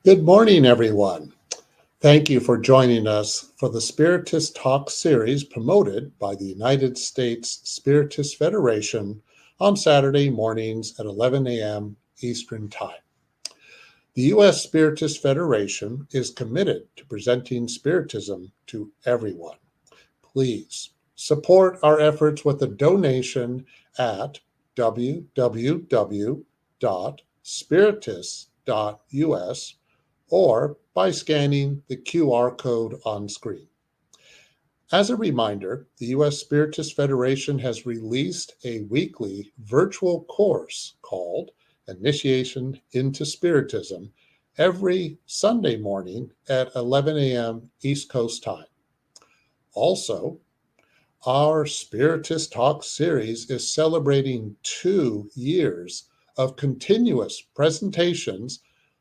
Good morning, everyone. Thank you for joining us for the Spiritist Talk series promoted by the United States Spiritist Federation on Saturday mornings at 11 a.m. Eastern Time. The U.S. Spiritist Federation is committed to presenting Spiritism to everyone. Please support our efforts with a donation at www.spiritist.us or by scanning the QR code on screen. As a reminder, the U.S. Spiritist Federation has released a weekly virtual course called Initiation into Spiritism every Sunday morning at 11 a.m. East Coast time. Also, our Spiritist Talk series is celebrating 2 years of continuous presentations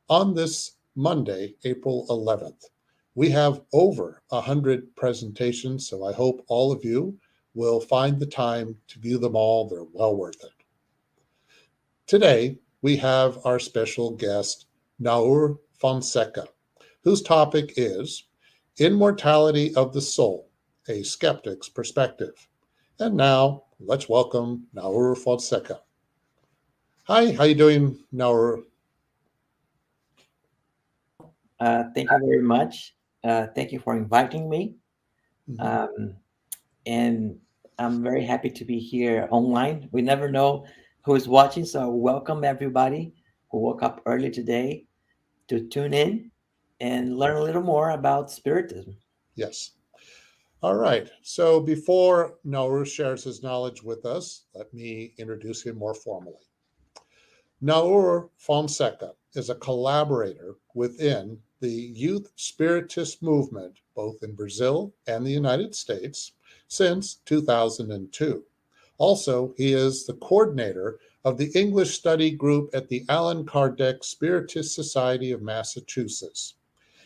on this Monday, April 11th. We have over 100 presentations, so I hope all of you will find the time to view them all. They're well worth it. Today, we have our special guest, NAHUR FONSECA, whose topic is Immortality of the Soul, a Skeptic's Perspective. And now, let's welcome NAHUR FONSECA. Hi, how you doing, NAHUR? Thank you very much. Thank you for inviting me. And I'm very happy to be here online. We never know who is watching, so welcome everybody who woke up early today to tune in and learn a little more about Spiritism. Yes. All right. So before NAHUR shares his knowledge with us, let me introduce him more formally. NAHUR FONSECA is a collaborator within the youth spiritist movement, both in Brazil and the United States, since 2002. Also, he is the coordinator of the English study group at the Allan Kardec Spiritist Society of Massachusetts.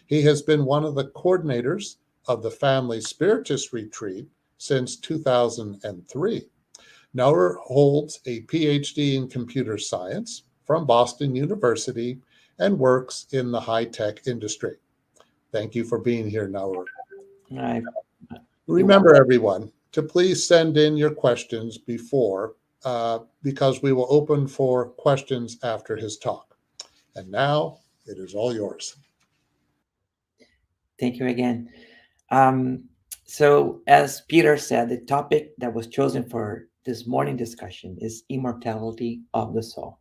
He has been one of the coordinators of the Family Spiritist Retreat since 2003. NAHUR holds a PhD in computer science from Boston University and works in the high-tech industry. Thank you for being here, NAHUR. Remember, everyone, to please send in your questions before, because we will open for questions after his talk. And now, it is all yours. Thank you again. So as Peter said, the topic that was chosen for this morning discussion is Immortality of the Soul,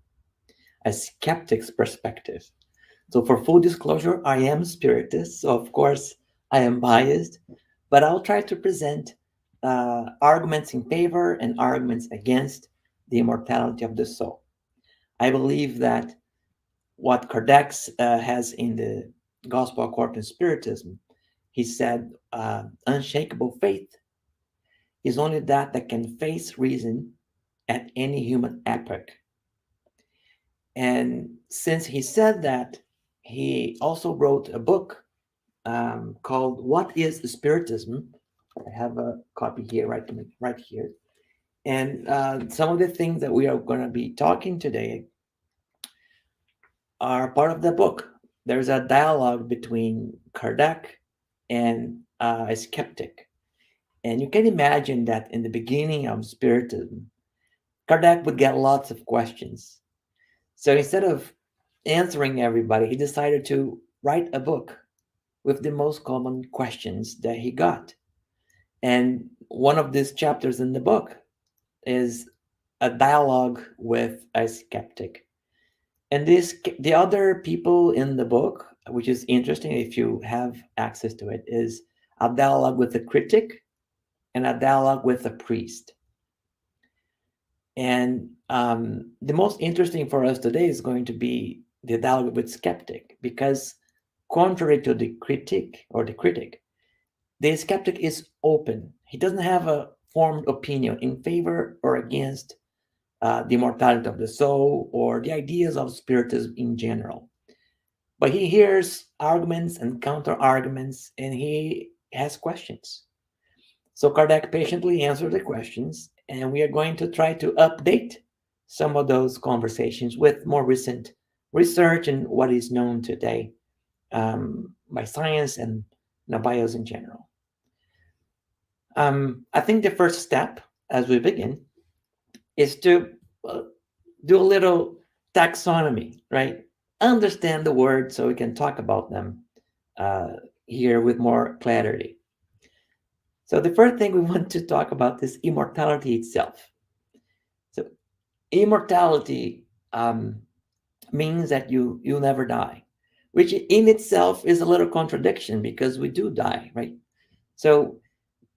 a skeptic's perspective. So for full disclosure, I am Spiritist, so of course I am biased, but I'll try to present arguments in favor and arguments against the immortality of the soul. I believe that what Kardec has in the Gospel according to Spiritism, he said, unshakable faith is only that can face reason at any human epoch. And since he said that, he also wrote a book called What is Spiritism? I have a copy here, right here. And some of the things that we are going to be talking today are part of the book. There's a dialogue between Kardec and a skeptic. And you can imagine that in the beginning of Spiritism, Kardec would get lots of questions. So instead of answering everybody, he decided to write a book with the most common questions that he got. And one of these chapters in the book is a dialogue with a skeptic. And the other people in the book, which is interesting if you have access to it, is a dialogue with a critic and a dialogue with a priest. And the most interesting for us today is going to be the dialogue with skeptic, because contrary to the critic, the skeptic is open. He doesn't have a formed opinion in favor or against the immortality of the soul or the ideas of Spiritism in general. But he hears arguments and counter-arguments, and he has questions. So Kardec patiently answered the questions, and we are going to try to update some of those conversations with more recent research and what is known today by science and bios in general. I think the first step as we begin is to do a little taxonomy, right? Understand the words so we can talk about them here with more clarity. So the first thing we want to talk about is immortality itself. So immortality means that you'll never die, which in itself is a little contradiction because we do die, right? So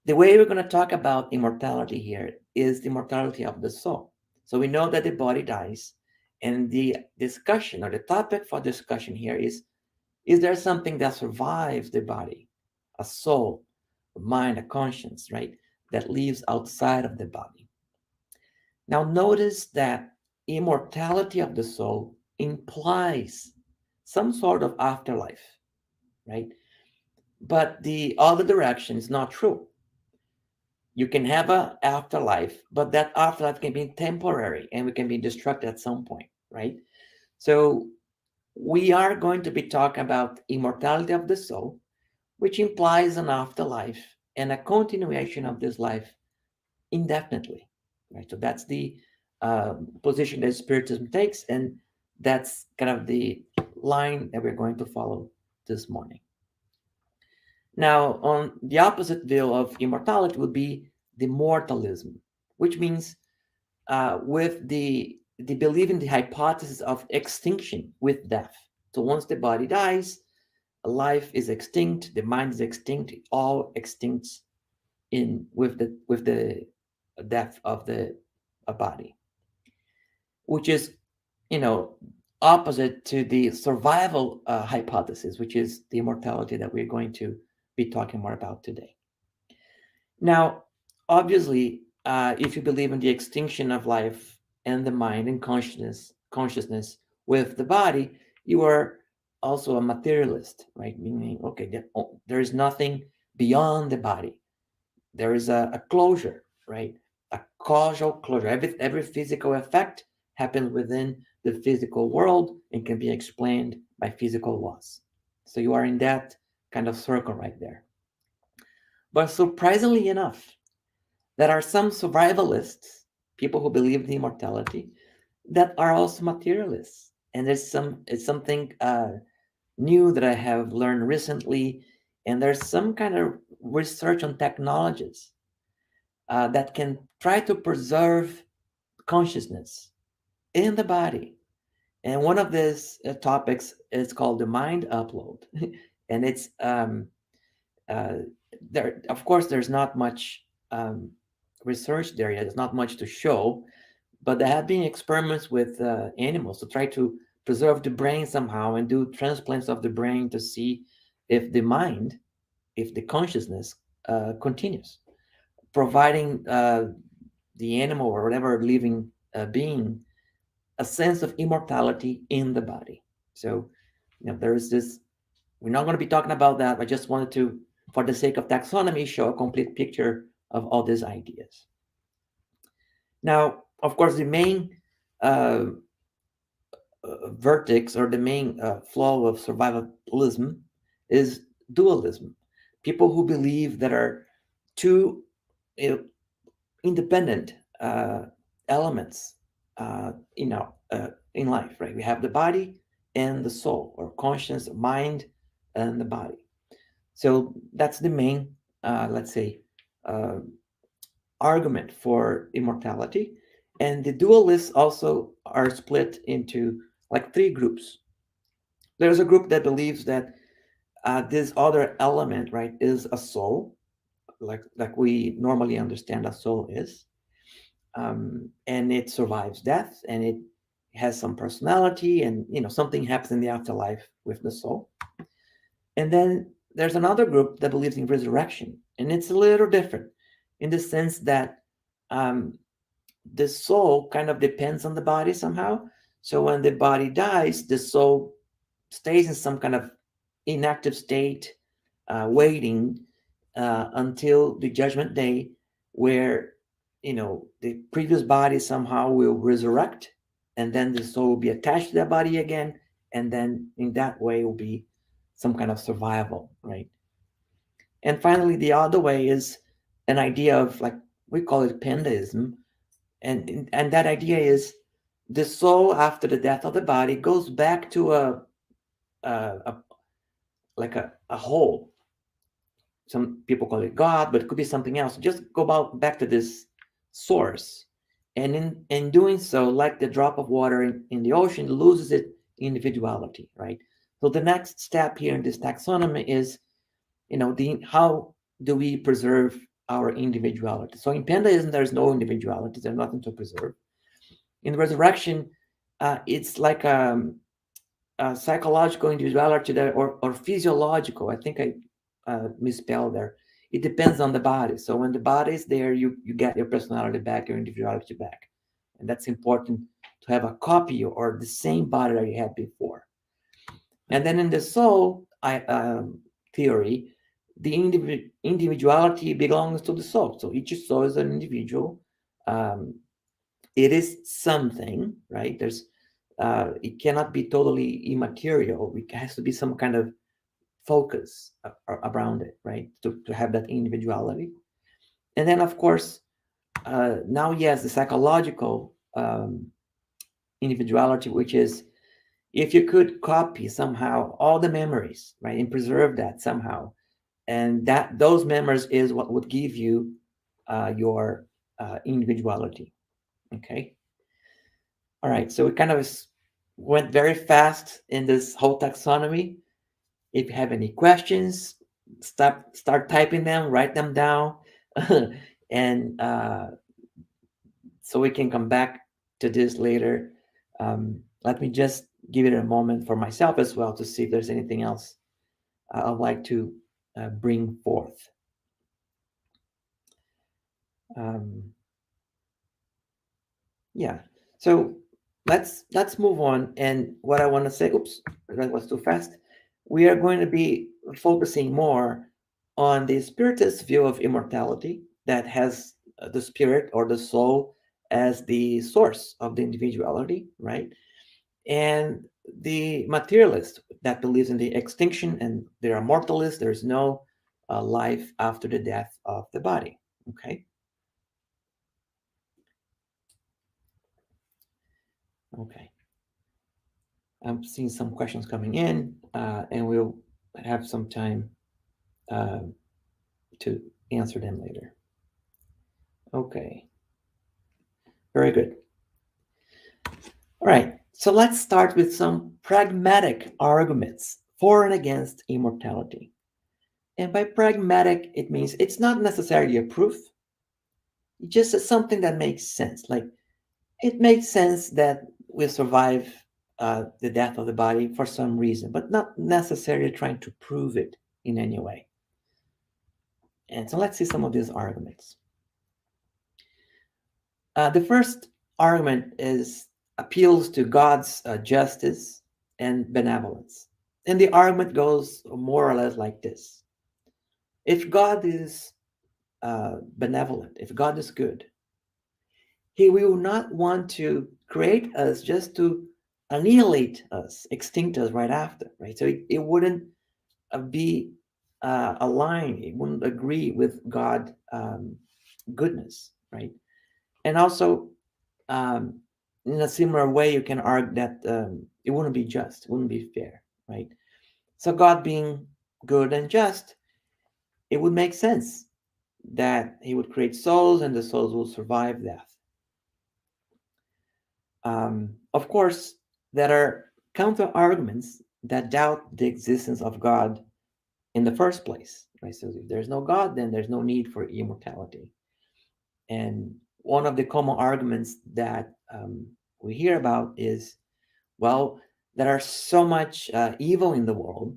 the way we're going to talk about immortality here is the immortality of the soul. So we know that the body dies, and the discussion or the topic for discussion here is there something that survives the body, a soul, a mind, a conscience, right, that lives outside of the body? Now notice that immortality of the soul implies some sort of afterlife, right? But the other direction is not true. You can have an afterlife, but that afterlife can be temporary and we can be destructed at some point, right? So we are going to be talking about immortality of the soul, which implies an afterlife and a continuation of this life indefinitely, right? So that's the position that Spiritism takes, and that's kind of the line that we're going to follow this morning. Now, on the opposite view of immortality would be the mortalism, which means with the belief in the hypothesis of extinction with death. So once the body dies, life is extinct, the mind is extinct, all extincts with the death of the body, which is opposite to the survival hypothesis, which is the immortality that we're going to be talking more about today. Now, obviously, if you believe in the extinction of life and the mind and consciousness with the body, you are also a materialist, right? Meaning, okay, there is nothing beyond the body. There is a closure, right? A causal closure. Every physical effect happens within the physical world and can be explained by physical laws. So you are in that kind of circle right there. But surprisingly enough, there are some survivalists, people who believe in immortality, that are also materialists. And it's something new that I have learned recently. And there's some kind of research on technologies that can try to preserve consciousness in the body. And one of these topics is called the mind upload. And it's there. Of course, there's not much research there yet. There's not much to show, but there have been experiments with animals to try to preserve the brain somehow and do transplants of the brain to see if the mind, if the consciousness continues, providing the animal or whatever living being a sense of immortality in the body. So, there's this. We're not going to be talking about that. I just wanted to, for the sake of taxonomy, show a complete picture of all these ideas. Now, of course, the main vertex or the main flaw of survivalism is dualism. People who believe that are two independent elements in life, right? We have the body and the soul, or conscience, mind, and the body. So that's the main, let's say, argument for immortality. And the dualists also are split into like three groups. There's a group that believes that this other element, right, is a soul, like we normally understand a soul is. And it survives death, and it has some personality, and something happens in the afterlife with the soul. And then there's another group that believes in resurrection, and it's a little different in the sense that the soul kind of depends on the body somehow. So when the body dies, the soul stays in some kind of inactive state, waiting until the judgment day, where the previous body somehow will resurrect, and then the soul will be attached to that body again, and then in that way will be some kind of survival, right? And finally, the other way is an idea of, like, we call it pandeism, and that idea is the soul after the death of the body goes back to a whole. Some people call it God, but it could be something else. Just go back to this source, and in doing so, like the drop of water in the ocean, loses its individuality, right? So the next step here in this taxonomy is, how do we preserve our individuality? So in pandeism, there's no individuality. There's nothing to preserve. In resurrection, it's like a psychological individuality there, or physiological. I think I misspelled there. It depends on the body. So when the body is there, you get your personality back, your individuality back. And that's important to have a copy or the same body that you had before. And then in the soul theory, the individuality belongs to the soul. So each soul is an individual. It is something, right? It cannot be totally immaterial. It has to be some kind of focus around it, right? To have that individuality. And then, of course, now, yes, the psychological individuality, which is if you could copy somehow all the memories, right, and preserve that somehow, and that those memories is what would give you your individuality. Okay. All right. So we kind of went very fast in this whole taxonomy. If you have any questions, start typing them, write them down, and so we can come back to this later. Let me just give it a moment for myself as well to see if there's anything else I'd like to bring forth. Yeah, so let's move on. And what I want to say, oops, that was too fast. We are going to be focusing more on the spiritist view of immortality that has the spirit or the soul as the source of the individuality, right? And the materialist that believes in the extinction, and there are mortalists, there's no life after the death of the body, okay? Okay. I'm seeing some questions coming in, and we'll have some time to answer them later. Okay. Very good. All right. So let's start with some pragmatic arguments for and against immortality. And by pragmatic, it means it's not necessarily a proof. It just is something that makes sense. Like, it makes sense that we survive the death of the body for some reason, but not necessarily trying to prove it in any way. And so let's see some of these arguments. The first argument appeals to God's justice and benevolence. And the argument goes more or less like this. If God is benevolent, if God is good, he will not want to create us just to annihilate us, extinct us right after, right? So it wouldn't be aligned, it wouldn't agree with God goodness, right? And also, in a similar way, you can argue that it wouldn't be just, it wouldn't be fair, right? So God being good and just, it would make sense that he would create souls and the souls will survive death. Of course, there are counter arguments that doubt the existence of God in the first place, right? So if there's no God, then there's no need for immortality. And one of the common arguments that we hear about is, well, there are so much evil in the world.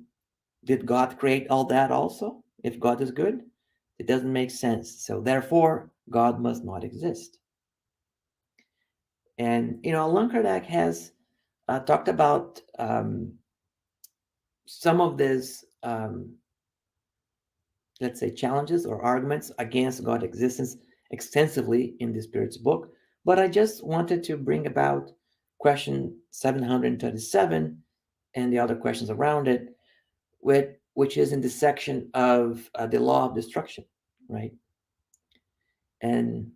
Did God create all that also? If God is good, it doesn't make sense. So therefore, God must not exist. And, Allan Kardec has talked about some of these, let's say, challenges or arguments against God's existence extensively in the Spirit's book. But I just wanted to bring about question 737 and the other questions around it, which is in the section of the law of destruction, right? And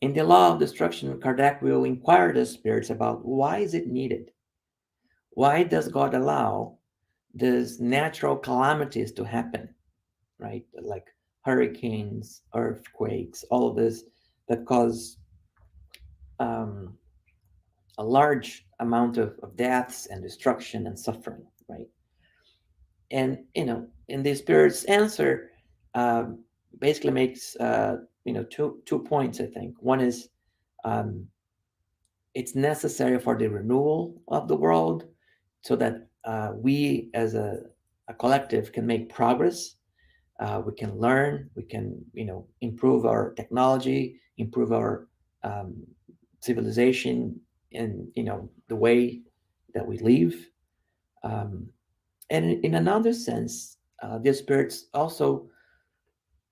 in the law of destruction, Kardec will inquire the spirits about why is it needed? Why does God allow these natural calamities to happen, right? Like hurricanes, earthquakes, all of this that cause a large amount of deaths and destruction and suffering, right? And in the spirit's answer, basically makes two points. I think one is it's necessary for the renewal of the world, so that we as a collective can make progress. We can learn. We can improve our technology, improve our civilization, and the way that we live. And in another sense, the spirits also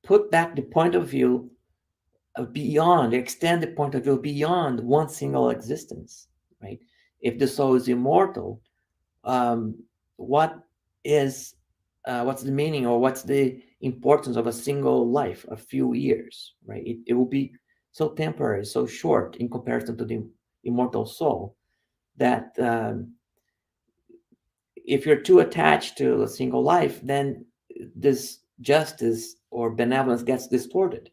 put back the point of view beyond, extend the point of view beyond one single existence, right? If the soul is immortal, what's the meaning, or what's the importance of a single life, a few years, right? It will be so temporary, so short in comparison to the immortal soul, that if you're too attached to a single life, then this justice or benevolence gets distorted,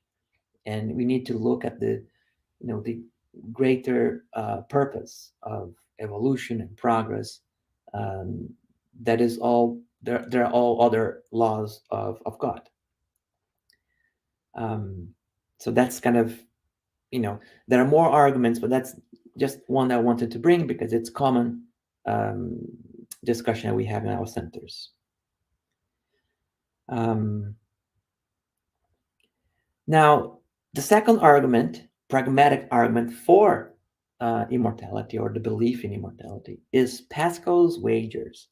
and we need to look at the greater purpose of evolution and progress. That is all. There are all other laws of God. So that's kind of, there are more arguments, but that's just one I wanted to bring because it's common discussion that we have in our centers. Now, the second argument, pragmatic argument for immortality, or the belief in immortality, is Pascal's wagers.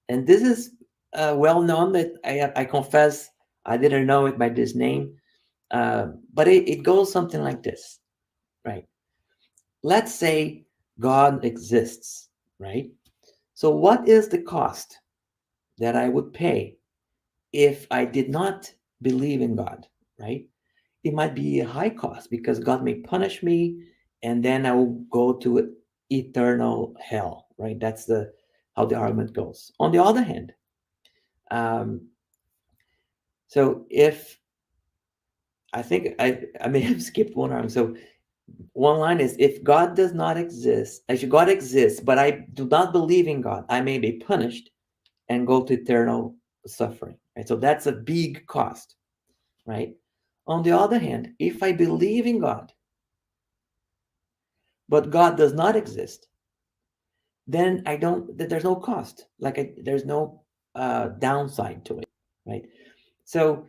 And this is well known, that I confess I didn't know it by this name, but it goes something like this, right? Let's say God exists, right? So what is the cost that I would pay if I did not believe in God, right? It might be a high cost, because God may punish me, and then I will go to eternal hell, right? That's how the argument goes. On the other hand, so if I think I may have skipped one argument. So one line is, if God does not exist, actually God exists, but I do not believe in God, I may be punished and go to eternal suffering, right? So that's a big cost, right? On the other hand, if I believe in God, but God does not exist, then there's no cost. There's no downside to it, right? So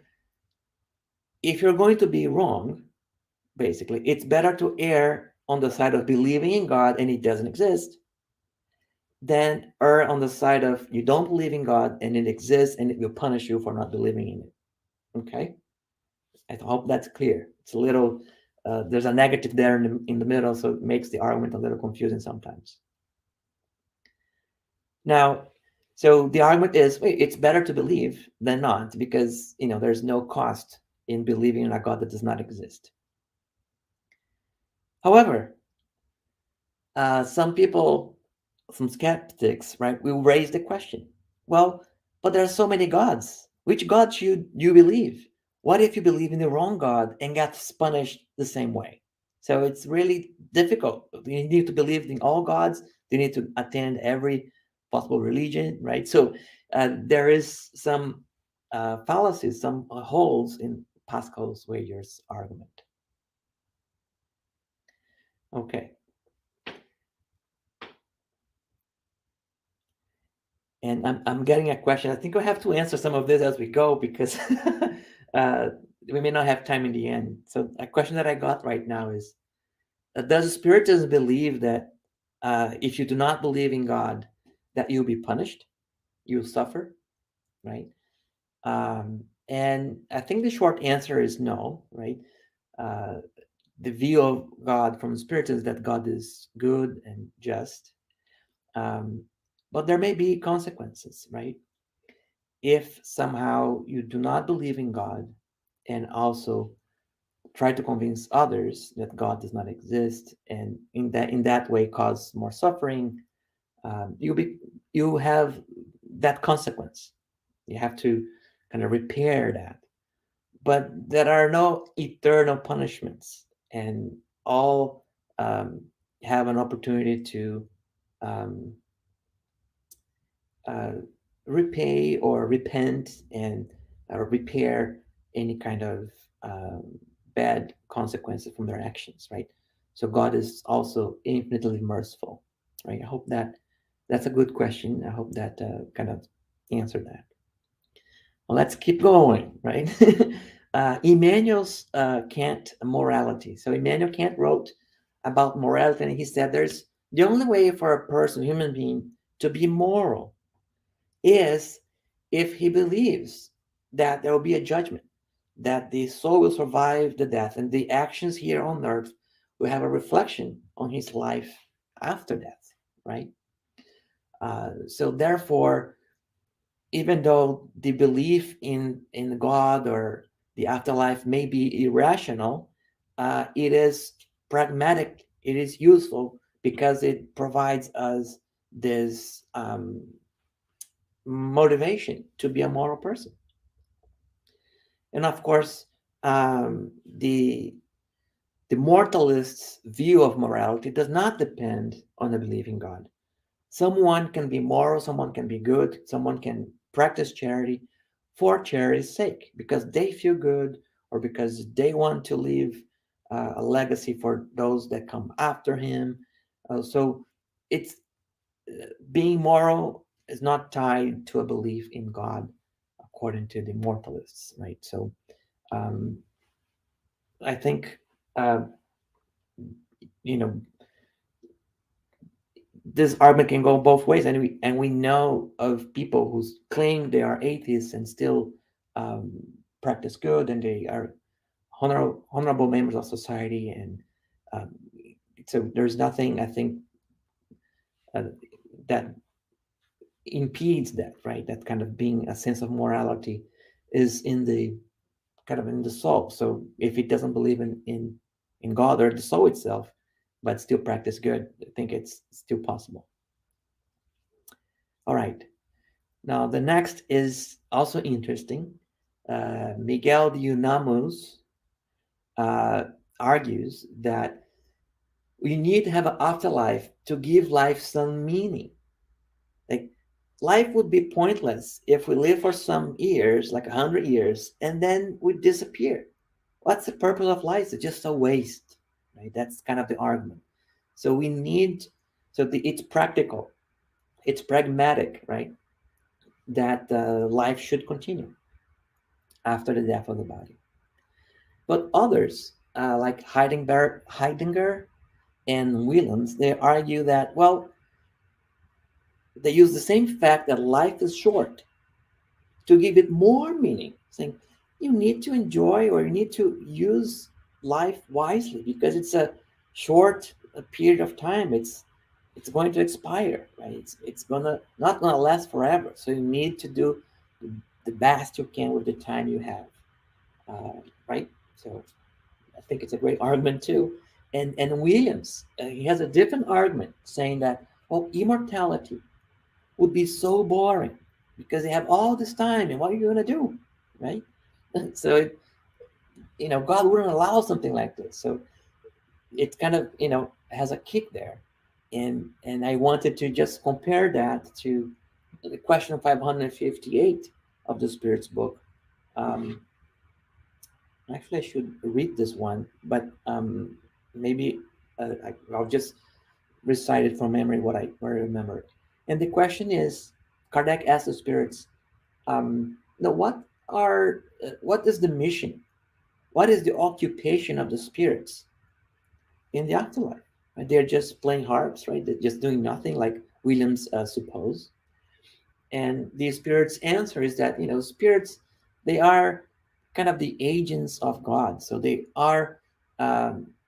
if you're going to be wrong, basically, it's better to err on the side of believing in God and it doesn't exist, than err on the side of you don't believe in God and it exists and it will punish you for not believing in it. Okay? I hope that's clear. It's a little, there's a negative there in the middle, so it makes the argument a little confusing sometimes. Now, so the argument is, it's better to believe than not, because there's no cost in believing in a God that does not exist. However, some skeptics, right, will raise the question, well, but there are so many gods. Which God should you believe? What if you believe in the wrong God and gets punished the same way? So it's really difficult. You need to believe in all gods. You need to attend every possible religion, right? So there is some fallacies, some holes in Pascal's wagers argument. Okay. And I'm getting a question. I think I have to answer some of this as we go, because we may not have time in the end. So a question that I got right now is, does Spiritism believe that if you do not believe in God, that you'll be punished, you'll suffer, right? And I think the short answer is no, right? The view of God from Spiritism is that God is good and just, but there may be consequences, right? if somehow you do not believe in God and also try to convince others that God does not exist, and in that way cause more suffering, you have that consequence. You have to kind of repair that. But there are no eternal punishments, and all um, have an opportunity to um, uh, repay or repent and repair any kind of um, bad consequences from their actions, right? So God is also infinitely merciful, right? I hope that's a good question. I hope that kind of answered that. Well, let's keep going, right? Emmanuel's Kant morality. So Immanuel Kant wrote about morality, and he said there's the only way for a person, human being, to be moral is if he believes that there will be a judgment, that the soul will survive the death, and the actions here on earth will have a reflection on his life after death, right? So therefore, even though the belief in God or the afterlife may be irrational, it is pragmatic. It is useful because it provides us this motivation to be a moral person. And of course, um, the the mortalist's view of morality does not depend on a belief in God. Someone can be moral, someone can be good, someone can practice charity for charity's sake because they feel good or because they want to leave a legacy for those that come after him. So it's being moral is not tied to a belief in God, according to the mortalists, right? So um, I think uh, you know this argument can go both ways, and we know of people who claim they are atheists and still um, practice good, and they are honorable members of society, and um, so there's nothing I think uh, that impedes that, right? That kind of being a sense of morality is in the kind of in the soul. So if it doesn't believe in God or the soul itself, but still practice good, I think it's still possible. All right. Now the next is also interesting. Miguel de Unamuno uh, argues that we need to have an afterlife to give life some meaning. Like life would be pointless if we live for some years, like 100 years, and then we disappear. What's the purpose of life? It's just a waste, right? That's kind of the argument. So we need, it's practical, it's pragmatic, right? That life should continue after the death of the body. But others, like Heidegger and Wieland, they argue that, well, they use the same fact that life is short to give it more meaning, saying you need to enjoy or you need to use life wisely because it's a short period of time. It's going to expire, right? It's gonna not gonna last forever. So you need to do the best you can with the time you have, right? So I think it's a great argument too. And Williams, he has a different argument saying that, well, immortality would be so boring because they have all this time and what are you going to do, right? So God wouldn't allow something like this. So it kind of has a kick there, and I wanted to just compare that to the question 558 of the Spirit's book. um, Actually, I should read this one, but maybe I'll just recite it from memory what I remember. And the question is, Kardec asked the spirits, what is the mission? What is the occupation of the spirits in the afterlife? Right? They're just playing harps, right? They're just doing nothing, like Williams suppose. And the spirits' answer is that spirits, they are kind of the agents of God, so they are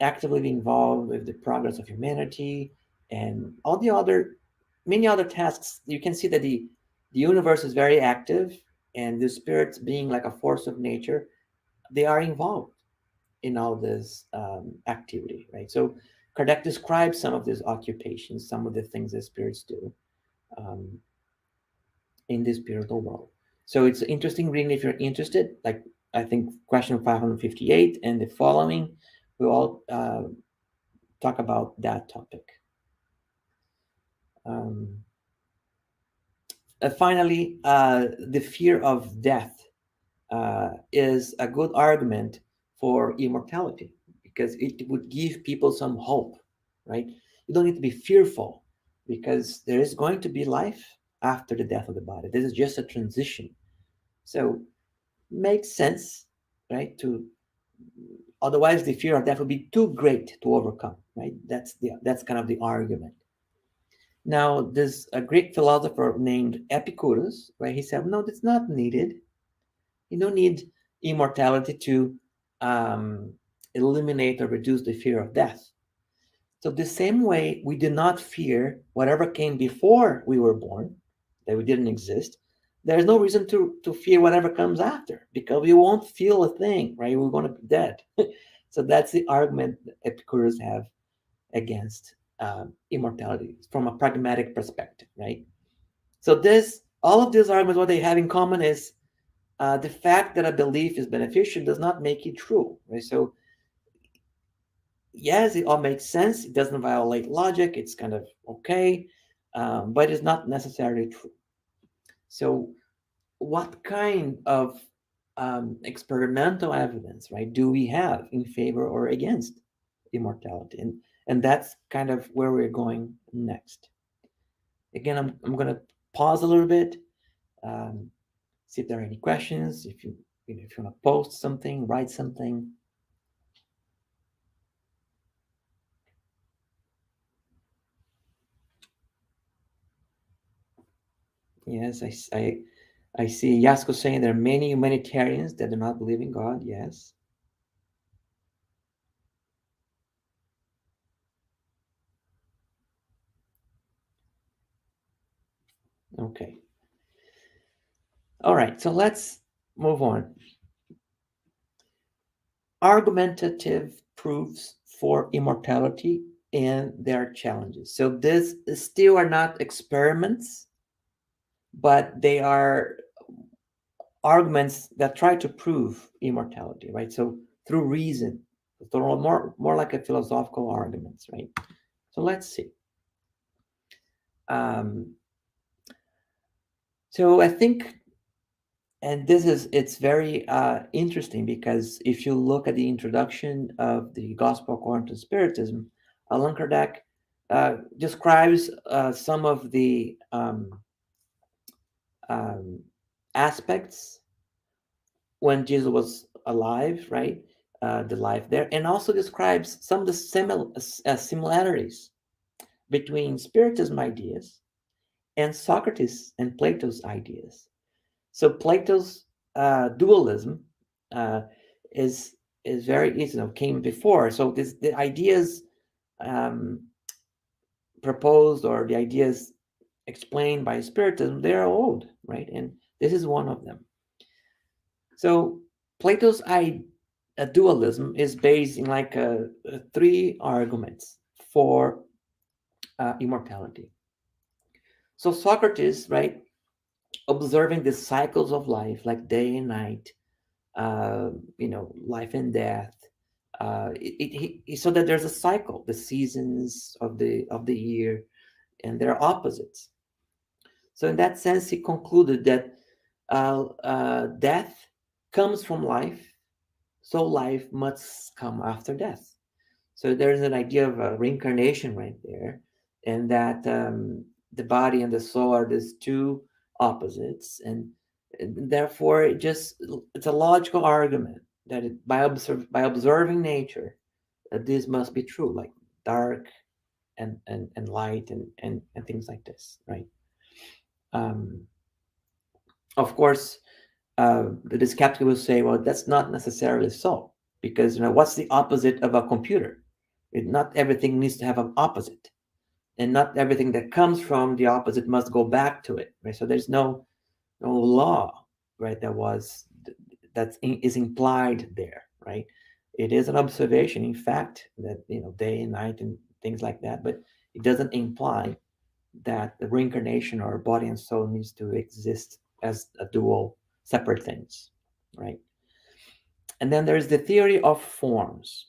actively involved with the progress of humanity and many other tasks. You can see that the universe is very active, and the spirits being like a force of nature, they are involved in all this activity, right? So Kardec describes some of these occupations, some of the things that spirits do in the spiritual world. So it's interesting reading if you're interested. Like, I think question 558 and the following, we all talk about that topic. Finally, the fear of death is a good argument for immortality, because it would give people some hope, right? You don't need to be fearful, because there is going to be life after the death of the body. This is just a transition. So makes sense, right? Otherwise the fear of death would be too great to overcome, right? That's kind of the argument. Now, there's a Greek philosopher named Epicurus, right? He said, no, that's not needed. You don't need immortality to eliminate or reduce the fear of death. So the same way we do not fear whatever came before we were born, that we didn't exist, there's no reason to fear whatever comes after, because we won't feel a thing, right? We're going to be dead. So that's the argument that Epicurus have against immortality from a pragmatic perspective, right? So all of these arguments, what they have in common is the fact that a belief is beneficial does not make it true, right? So yes, it all makes sense. It doesn't violate logic. It's kind of okay, but it's not necessarily true. So what kind of experimental evidence, right, do we have in favor or against immortality? And that's kind of where we're going next. Again, I'm going to pause a little bit, see if there are any questions. If you want to post something, write something. Yes, I see Yasko saying there are many humanitarians that do not believe in God. Yes. Okay. All right, so let's move on. Argumentative proofs for immortality and their challenges. So this still are not experiments, but they are arguments that try to prove immortality, right? So through reason, so more like a philosophical arguments, right? So let's see. So I think, and it's very interesting, because if you look at the introduction of the Gospel according to Spiritism, Allan Kardec describes some of the aspects when Jesus was alive, right? The life there, and also describes some of the similarities between Spiritism ideas and Socrates and Plato's ideas. So Plato's dualism is very easy, came before. So the ideas proposed, or the ideas explained by Spiritism, they're old, right? And this is one of them. So Plato's dualism is based in like three arguments for immortality. So Socrates, right, observing the cycles of life, like day and night, life and death, so that there's a cycle, the seasons of the year, and they're opposites. So in that sense, he concluded that death comes from life, so life must come after death. So there's an idea of a reincarnation right there, and that the body and the soul are these two opposites, and therefore it's a logical argument that by observing nature, that this must be true, like dark and light and things like this, right? Of course, the skeptic will say, well, that's not necessarily so, because what's the opposite of a computer? Not everything needs to have an opposite, and not everything that comes from the opposite must go back to it, right? So there's no law right? Is implied there, right? It is an observation, in fact, that day and night and things like that, but it doesn't imply that the reincarnation or body and soul needs to exist as a dual, separate things, right? And then there's the theory of forms,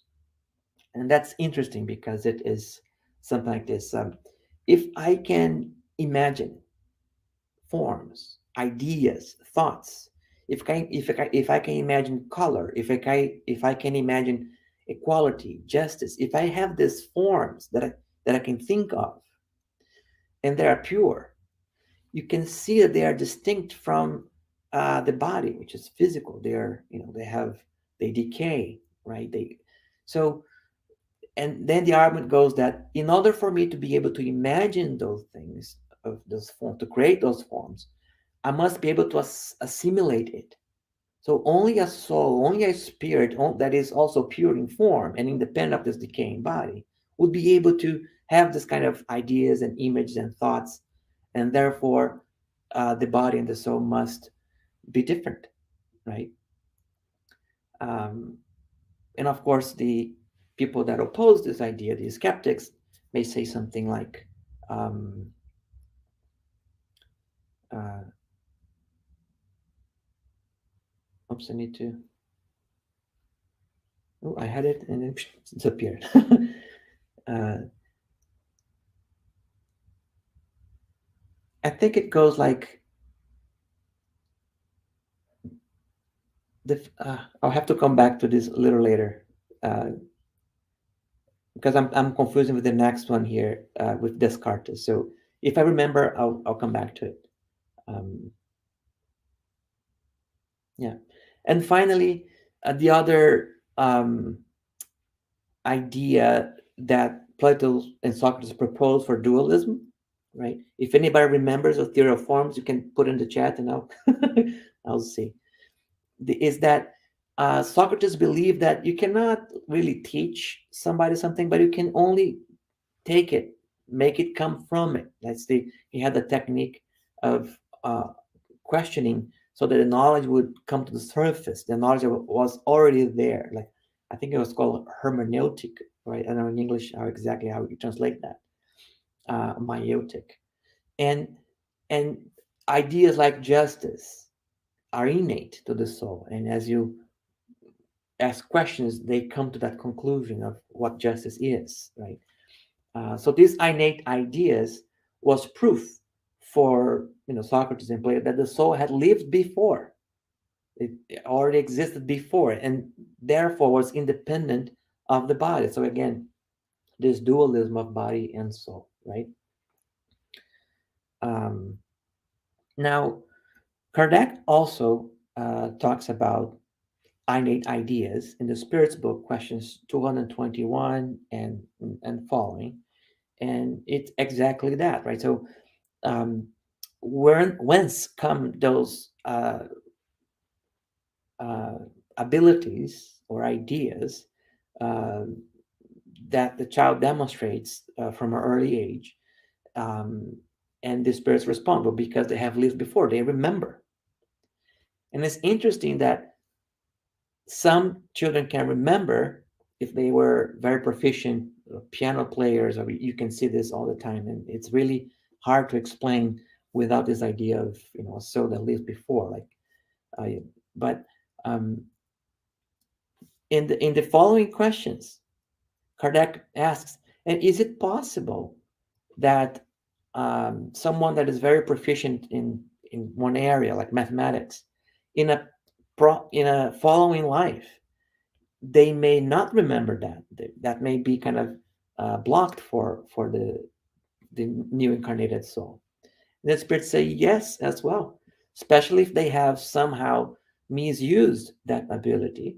and that's interesting because it is something like this: if I can imagine forms, ideas, thoughts, if I can imagine color, if I can imagine equality, justice, if I have these forms that I can think of, and they are pure, you can see that they are distinct from the body, which is physical. They are, they decay, right? So, and then the argument goes that in order for me to be able to imagine those things, of those forms, to create those forms, I must be able to assimilate it. So only a soul, only a spirit that is also pure in form and independent of this decaying body would be able to have this kind of ideas and images and thoughts, and therefore the body and the soul must be different, right? And of course, the people that oppose this idea, the skeptics, may say something like, oops, I need to, oh, I had it and it disappeared. I think it goes like, I'll have to come back to this a little later, because I'm confusing with the next one here, with Descartes. So if I remember, I'll come back to it. Yeah, and finally, the other idea that Plato and Socrates proposed for dualism, right? If anybody remembers the theory of forms, you can put in the chat, and I'll see. Is that Socrates believed that you cannot really teach somebody something, but you can only take it, make it come from it. He had the technique of questioning so that the knowledge would come to the surface. The knowledge was already there. Like, I think it was called hermeneutic, right? I don't know in English exactly how you translate that. Meiotic. And ideas like justice are innate to the soul. And as you ask questions, they come to that conclusion of what justice is, right? So these innate ideas was proof for Socrates and Plato that the soul had lived before. It already existed before, and therefore was independent of the body. So again, this dualism of body and soul, right? Now, Kardec also talks about innate ideas in the Spirit's book, questions 221 and following, and it's exactly that, right? So, whence come those abilities or ideas that the child demonstrates from an early age, and the spirits respond? Well, because they have lived before, they remember. And it's interesting that some children can remember if they were very proficient piano players, or you can see this all the time, and it's really hard to explain without this idea of a soul that lived before. But in the following questions, Kardec asks, and is it possible that someone that is very proficient in one area, like mathematics, in a following life, they may not remember that may be kind of blocked for the new incarnated soul? And the spirits say yes as well, especially if they have somehow misused that ability.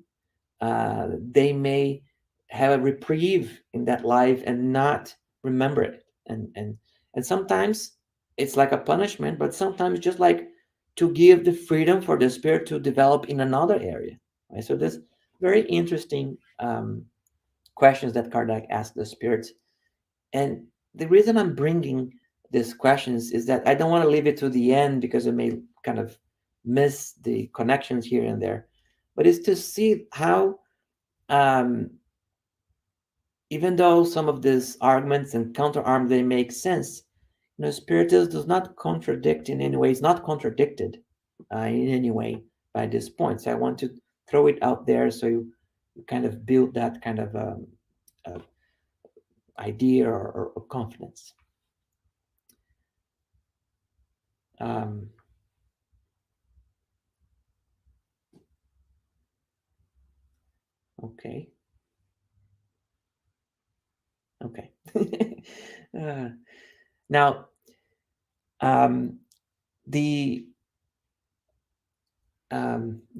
They may have a reprieve in that life and not remember it, and sometimes it's like a punishment, but sometimes just like to give the freedom for the spirit to develop in another area, right? So there's very interesting questions that Kardec asked the spirits, and the reason I'm bringing these questions is that I don't want to leave it to the end, because it may kind of miss the connections here and there, but it's to see how, even though some of these arguments and counter-arguments, they make sense, Spiritism does not contradict in any way. It's not contradicted in any way by this point. So I want to throw it out there so you kind of build that kind of idea or confidence. Okay. Now,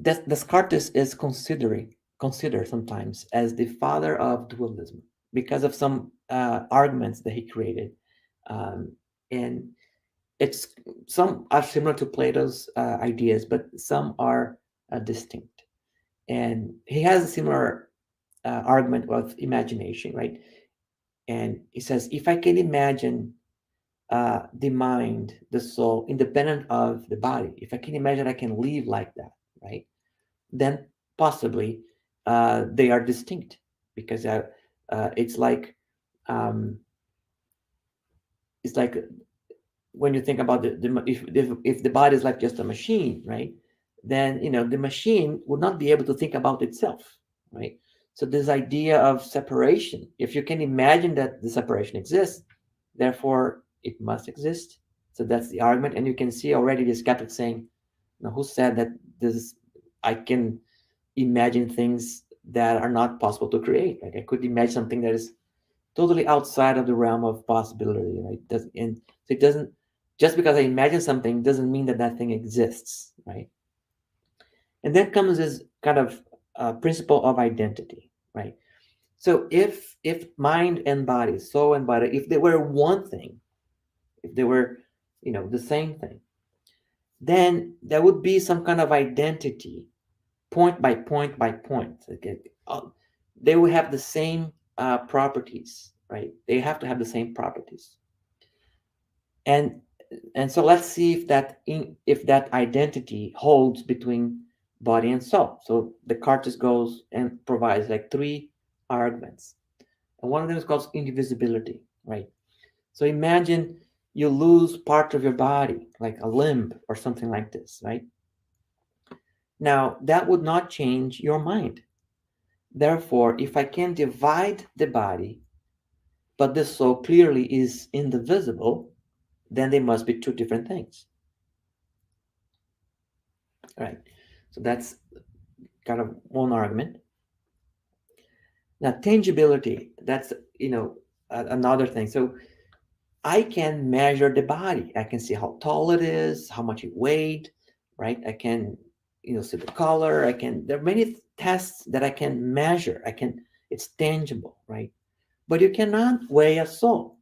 Descartes is considered sometimes as the father of dualism because of some arguments that he created, and some are similar to Plato's ideas, but some are distinct. And he has a similar argument of imagination, right? And he says, if I can imagine the mind, the soul, independent of the body, if I can imagine I can live like that, right? Then possibly they are distinct, because it's like when you think about if the body is like just a machine, right? Then the machine would not be able to think about itself, right? So this idea of separation, if you can imagine that the separation exists, therefore it must exist. So that's the argument, and you can see already the skeptic saying, who said that I can imagine things that are not possible to create? Like I could imagine something that is totally outside of the realm of possibility, right? And so it doesn't, just because I imagine something doesn't mean that that thing exists, right? And then comes this kind of principle of identity, right? So if mind and body, soul and body, if they were one thing, if they were, the same thing, then there would be some kind of identity, point by point by point. Okay? They will have the same properties, right? They have to have the same properties. And so let's see if that identity holds between body and soul. So Descartes goes and provides like 3 arguments, and one of them is called indivisibility, right? So imagine you lose part of your body, like a limb or something like this, right? Now that would not change your mind. Therefore, if I can divide the body, but the soul clearly is indivisible, then they must be 2 different things. All right. So that's kind of one argument. Now, tangibility, that's, another thing. So I can measure the body. I can see how tall it is, how much it weighed, right? I can, see the color. There are many tests that I can measure. It's tangible, right? But you cannot weigh a soul.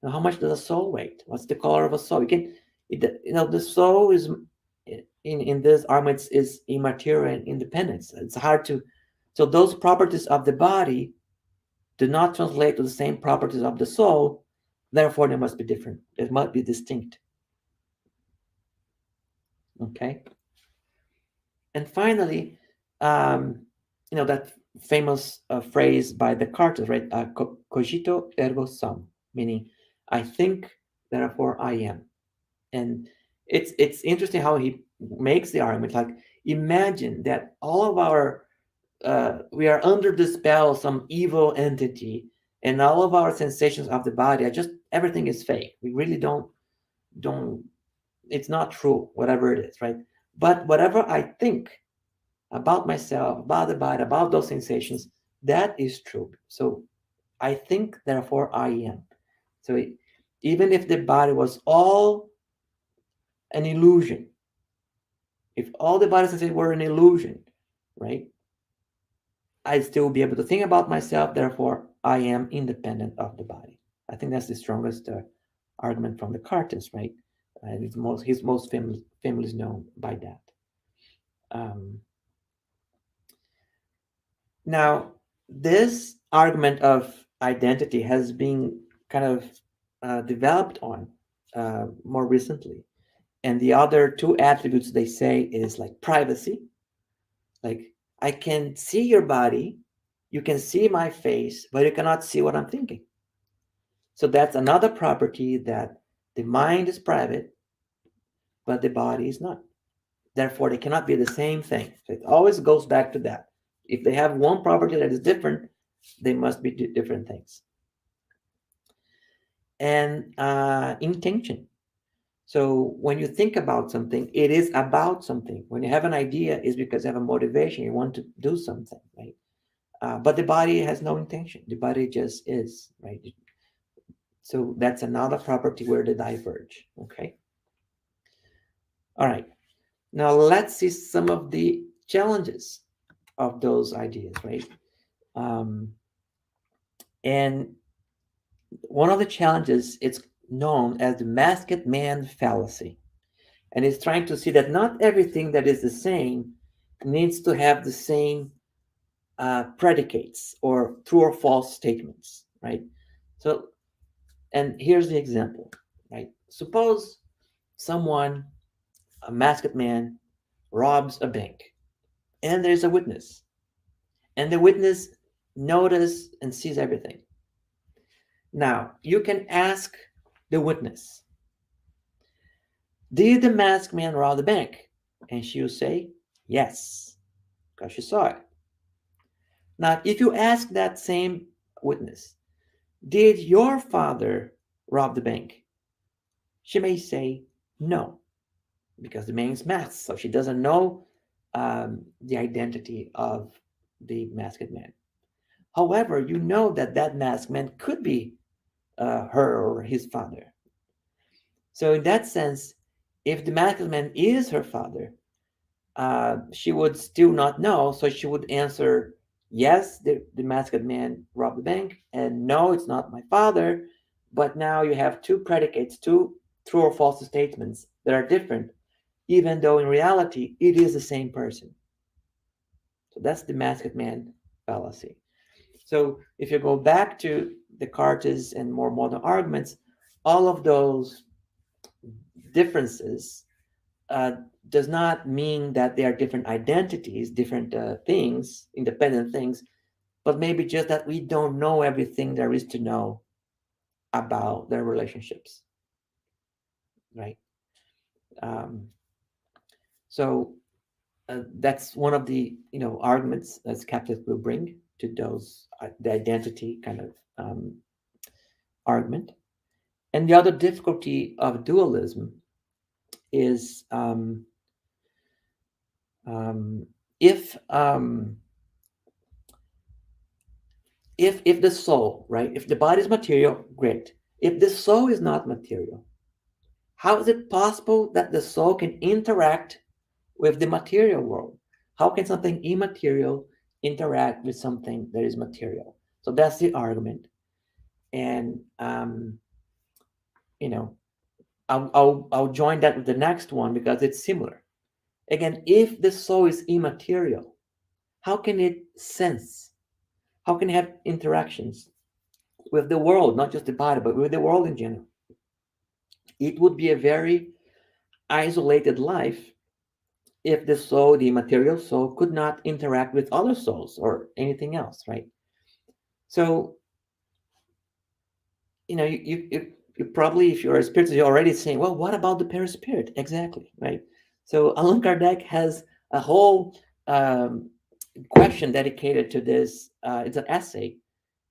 Now, how much does a soul weigh? What's the color of a soul? The soul is, in this argument, is immaterial and independent. It's hard to, so those properties of the body do not translate to the same properties of the soul. Therefore, they must be different. They must be distinct. Okay. And finally, that famous phrase by Descartes, right? Cogito ergo sum, meaning I think, therefore I am. And it's interesting how he makes the argument. Like, imagine that all of our we are under the spell of some evil entity, and all of our sensations of the body are just, everything is fake. We really don't it's not true, whatever it is, right? But whatever I think about myself, about the body, about those sensations, that is true. So I think, therefore I am. So even if the body was all an illusion, if all the body sensations were an illusion, right, I'd still be able to think about myself, therefore I am independent of the body. I think that's the strongest argument from Descartes, right? He's most famous known by that. Now, this argument of identity has been kind of developed on more recently. And the other two attributes they say is like privacy. Like, I can see your body, you can see my face, but you cannot see what I'm thinking. So that's another property, that the mind is private, but the body is not. Therefore, they cannot be the same thing. So it always goes back to that. If they have one property that is different, they must be different things. And intention. So when you think about something, it is about something. When you have an idea, it's because you have a motivation. You want to do something, right? But the body has no intention. The body just is, right? So that's another property where they diverge, okay? All right. Now let's see some of the challenges of those ideas, right? And one of the challenges, it's known as the masked man fallacy. And it's trying to see that not everything that is the same needs to have the same predicates or true or false statements, right? So, and here's the example, right? Suppose someone, a masked man, robs a bank, and there's a witness, and the witness notices and sees everything. Now, you can ask the witness, did the masked man rob the bank? And she'll say, yes, because she saw it. Now, if you ask that same witness, did your father rob the bank? She may say no, because the man is masked, so she doesn't know the identity of the masked man. However, you know that that masked man could be her or his father. So in that sense, if the masked man is her father, she would still not know, so she would answer, yes, the masked man robbed the bank, and no, it's not my father. But now you have two predicates, two true or false statements that are different, even though in reality it is the same person. So that's the masked man fallacy. So if you go back to Descartes and more modern arguments, all of those differences does not mean that they are different identities, different things, independent things, but maybe just that we don't know everything there is to know about their relationships, right? So that's one of the arguments that skeptics will bring to those the identity kind of argument. And the other difficulty of dualism is if the soul, right, if the body is material, great. If the soul is not material, how is it possible that the soul can interact with the material world? How can something immaterial interact with something that is material? So that's the argument. And I'll join that with the next one because it's similar. Again, if the soul is immaterial, how can it sense? How can it have interactions with the world, not just the body, but with the world in general? It would be a very isolated life if the soul, the material soul, could not interact with other souls or anything else, right? So, you probably, if you're a spiritist, you're already saying, well, what about the perispirit? Exactly, right? So Allan Kardec has a whole question dedicated to this. It's an essay,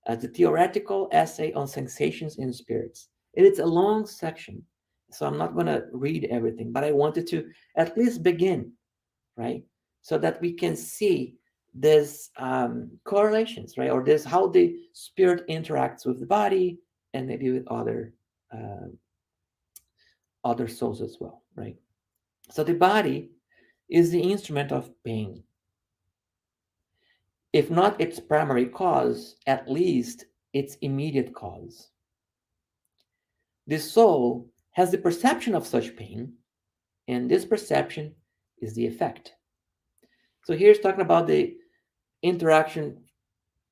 the theoretical essay on sensations in spirits. And it's a long section, so I'm not going to read everything, but I wanted to at least begin, right? So that we can see this correlations, right? Or this how the spirit interacts with the body and maybe with other souls as well, right? So the body is the instrument of pain. If not its primary cause, at least its immediate cause. The soul has the perception of such pain, and this perception is the effect. So here's talking about the interaction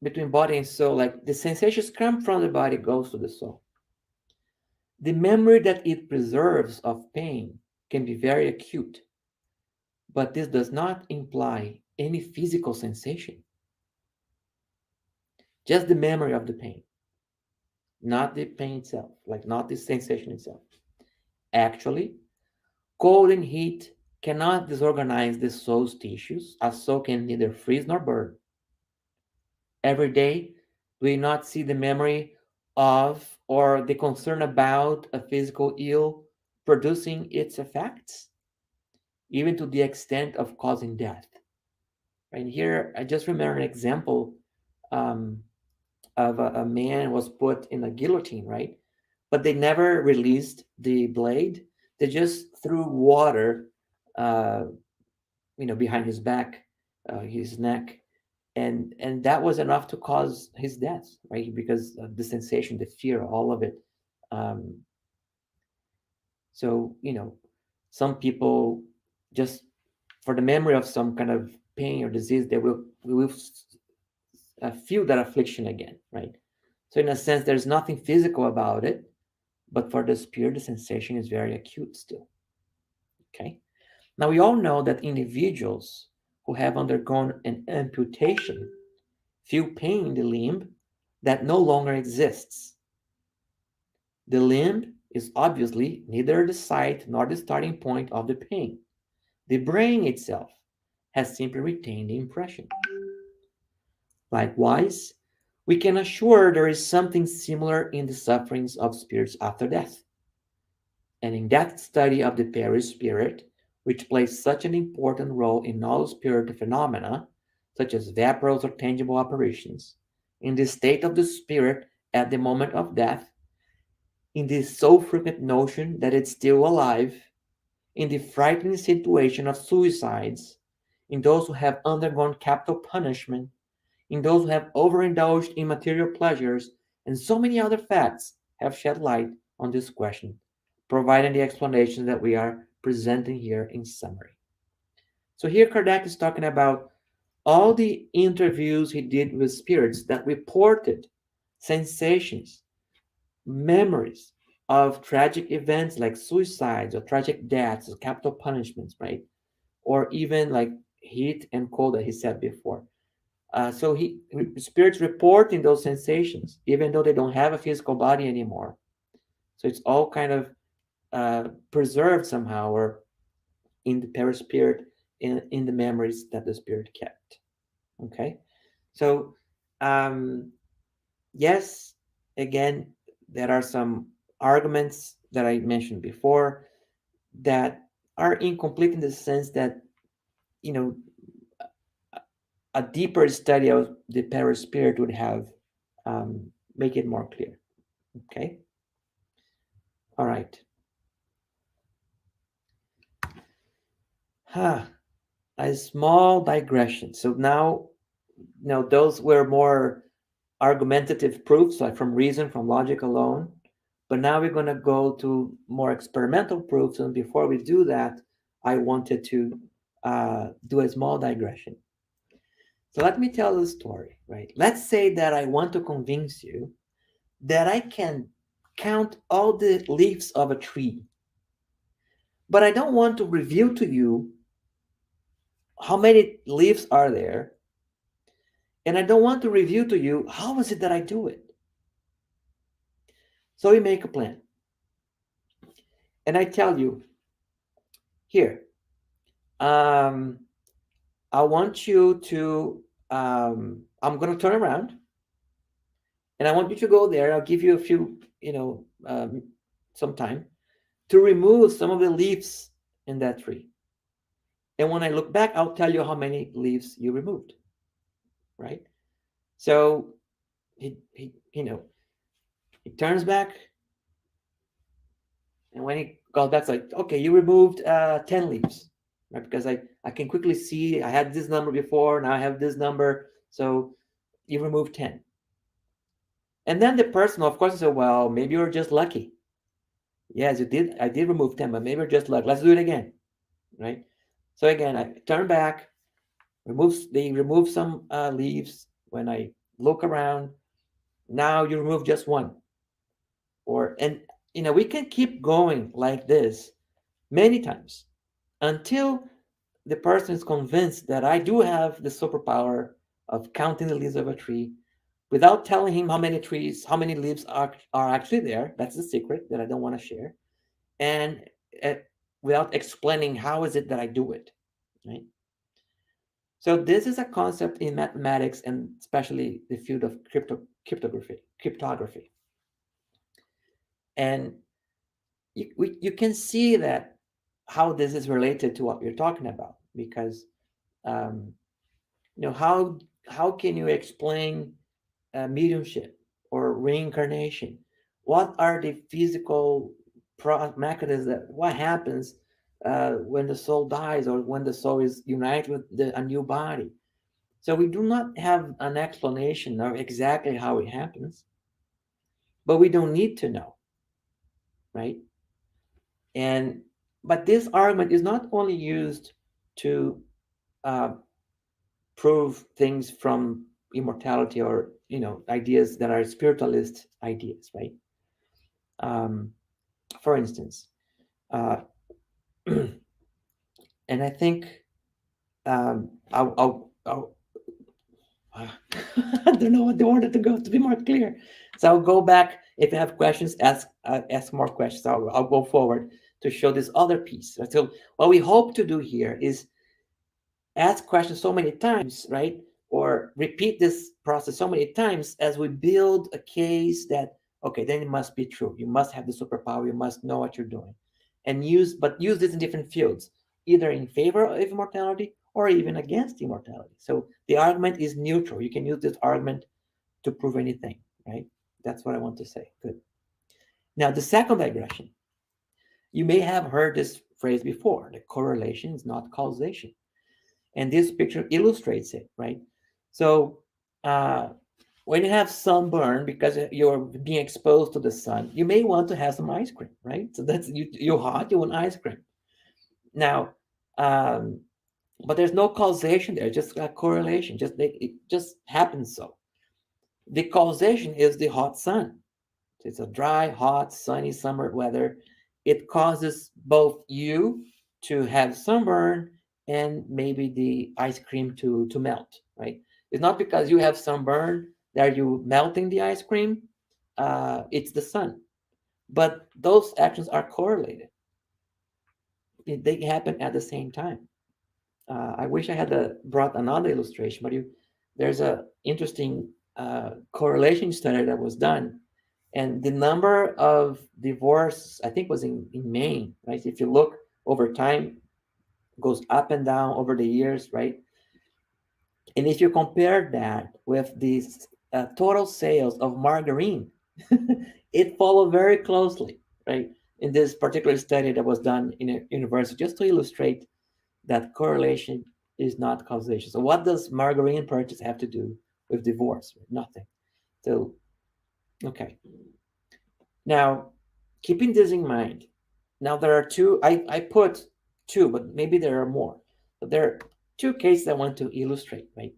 between body and soul, like the sensations come from the body, goes to the soul. The memory that it preserves of pain can be very acute, but this does not imply any physical sensation. Just the memory of the pain, not the pain itself, like not the sensation itself. Actually, cold and heat cannot disorganize the soul's tissues, as soul can neither freeze nor burn. Every day, we not see the memory of or the concern about a physical ill producing its effects, even to the extent of causing death. Right here, I just remember an example um, of a man was put in a guillotine, right? But they never released the blade. They just threw water, uh, behind his back, his neck, and that was enough to cause his death, right? Because of the sensation, the fear, all of it. Um, so some people just for the memory of some kind of pain or disease, they will feel that affliction again, right? So in a sense, there's nothing physical about it, but for the spirit, the sensation is very acute still. Okay. Now we all know that individuals who have undergone an amputation feel pain in the limb that no longer exists. The limb is obviously neither the site nor the starting point of the pain. The brain itself has simply retained the impression. Likewise, we can assure there is something similar in the sufferings of spirits after death. And in that study of the perispirit, which plays such an important role in all spiritual phenomena, such as vaporous or tangible apparitions, in the state of the spirit at the moment of death, in the so frequent notion that it's still alive, in the frightening situation of suicides, in those who have undergone capital punishment, in those who have overindulged in material pleasures, and so many other facts have shed light on this question, providing the explanation that we are presenting here in summary. So here Kardec is talking about all the interviews he did with spirits that reported sensations, memories of tragic events like suicides or tragic deaths or capital punishments, right? Or even like heat and cold that he said before. So spirits reporting those sensations, even though they don't have a physical body anymore. So it's all kind of preserved somehow, or in the perispirit, in the memories that the spirit kept. Okay, so yes, again, there are some arguments that I mentioned before that are incomplete in the sense that you know a deeper study of the perispirit would have make it more clear. Okay. All right. A small digression. So now, those were more argumentative proofs, like from reason, from logic alone. But now we're going to go to more experimental proofs. And before we do that, I wanted to do a small digression. So let me tell the story, right? Let's say that I want to convince you that I can count all the leaves of a tree, but I don't want to reveal to you how many leaves are there, and I don't want to reveal to you how is it that I do it. So we make a plan, and I tell you, here, I want you to, I'm going to turn around, and I want you to go there. I'll give you a few, some time to remove some of the leaves in that tree. And when I look back, I'll tell you how many leaves you removed, right? So he turns back, and when he goes back, it's like, okay, you removed 10 leaves, right? Because I can quickly see I had this number before, now I have this number, so you removed 10. And then the person, of course, said, well, maybe you're just lucky. Yes, you did. I did remove 10, but maybe you're just lucky. Let's do it again, right? So again, I turn back, they remove some leaves. When I look around, now you remove just one. And we can keep going like this many times, until the person is convinced that I do have the superpower of counting the leaves of a tree without telling him how many trees, how many leaves are actually there. That's the secret that I don't want to share. And uh, without explaining how is it that I do it, right? So this is a concept in mathematics and especially the field of cryptography. And you can see that how this is related to what we're talking about, because um, how can you explain mediumship or reincarnation? What are the physical mechanisms what happens when the soul dies or when the soul is united with a new body? So we do not have an explanation of exactly how it happens, but we don't need to know, right? And but this argument is not only used to uh, prove things from immortality or ideas that are spiritualist ideas, right? Um, for instance, uh, and I think I'll I don't know what the order to go to be more clear. So I'll go back. If you have questions, ask more questions. I'll go forward to show this other piece. So what we hope to do here is ask questions so many times, right? Or repeat this process so many times as we build a case that, okay, then it must be true. You must have the superpower. You must know what you're doing. And use this in different fields, either in favor of immortality or even against immortality. So the argument is neutral. You can use this argument to prove anything, right? That's what I want to say. Good. Now, the second digression. You may have heard this phrase before, that correlation is not causation. And this picture illustrates it, right? So when you have sunburn because you're being exposed to the sun, you may want to have some ice cream, right? So that's you're hot, you want ice cream. Now, but there's no causation there, just a correlation. It just happens so. The causation is the hot sun. It's a dry, hot, sunny summer weather. It causes both you to have sunburn and maybe the ice cream to melt, right? It's not because you have sunburn that you melting the ice cream. It's the sun. But those actions are correlated. They happen at the same time. I wish I had brought another illustration, but there's a interesting correlation study that was done, and the number of divorce, I think, was in Maine, right? If you look over time, goes up and down over the years, right? And if you compare that with the total sales of margarine, it followed very closely, right? In this particular study that was done in a university, just to illustrate that correlation is not causation. So what does margarine purchase have to do with divorce? Nothing. So, okay. Now, keeping this in mind, now there are two, I put two, but maybe there are more. But there are two cases I want to illustrate, right?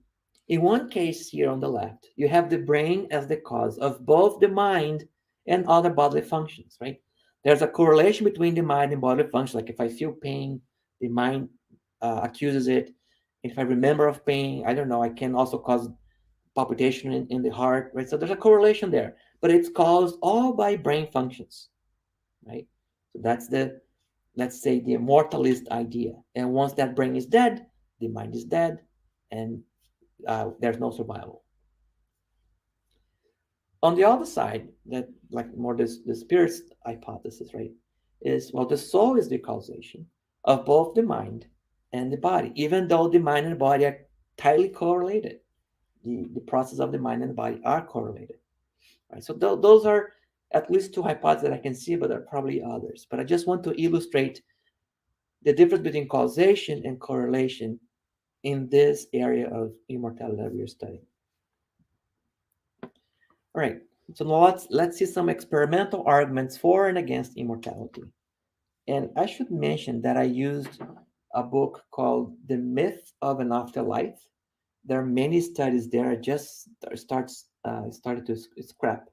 In one case here on the left, you have the brain as the cause of both the mind and other bodily functions, right? There's a correlation between the mind and bodily functions. Like if I feel pain, the mind accuses it. If I remember of pain, I don't know, I can also cause palpitation in the heart, right? So there's a correlation there, but it's caused all by brain functions, right? So that's let's say, the immortalist idea. And once that brain is dead, the mind is dead, and there's no survival. On the other side, that like more the spirit's hypothesis, right, is well, the soul is the causation of both the mind and the body, even though the mind and the body are tightly correlated. The process of the mind and the body are correlated, right? So those are at least two hypotheses that I can see, but there are probably others. But I just want to illustrate the difference between causation and correlation in this area of immortality that we are studying. All right, so now let's see some experimental arguments for and against immortality. And I should mention that I used a book called The Myth of an Afterlife. There are many studies there. I just started to scrap